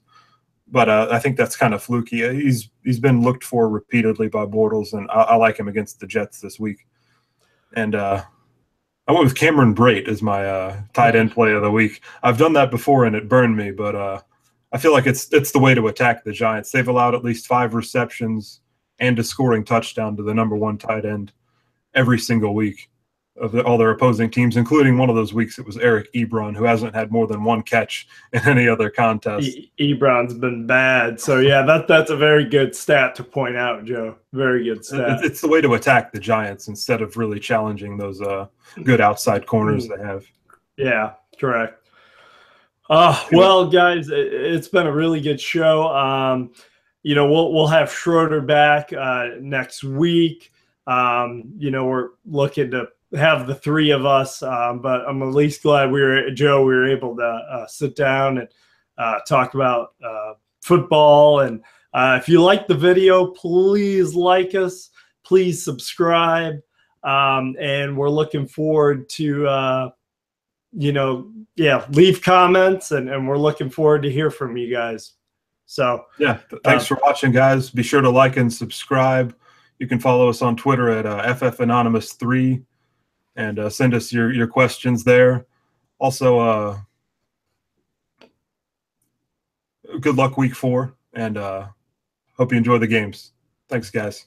S1: But I think that's kind of fluky. He's been looked for repeatedly by Bortles, and I like him against the Jets this week. And I went with Cameron Brate as my tight end play of the week. I've done that before, and it burned me, but I feel like it's the way to attack the Giants. They've allowed at least 5 receptions and a scoring touchdown to the number 1 tight end every single week of all their opposing teams, including one of those weeks it was Eric Ebron, who hasn't had more than 1 catch in any other contest.
S2: Ebron's been bad. So, yeah, that's a very good stat to point out, Joe. Very good stat.
S1: It's the way to attack the Giants instead of really challenging those good outside corners they have.
S2: Yeah, correct. Well, guys, it's been a really good show. We'll have Schroeder back next week. We're looking to have the 3 of us, but I'm at least glad we were able to sit down and talk about football. And if you like the video, please like us, please subscribe. And we're looking forward to, leave comments, and we're looking forward to hear from you guys. So
S1: yeah, thanks for watching, guys. Be sure to like and subscribe. You can follow us on Twitter at FFAnonymous3 and send us your questions there. Also, good luck week 4, and hope you enjoy the games. Thanks, guys.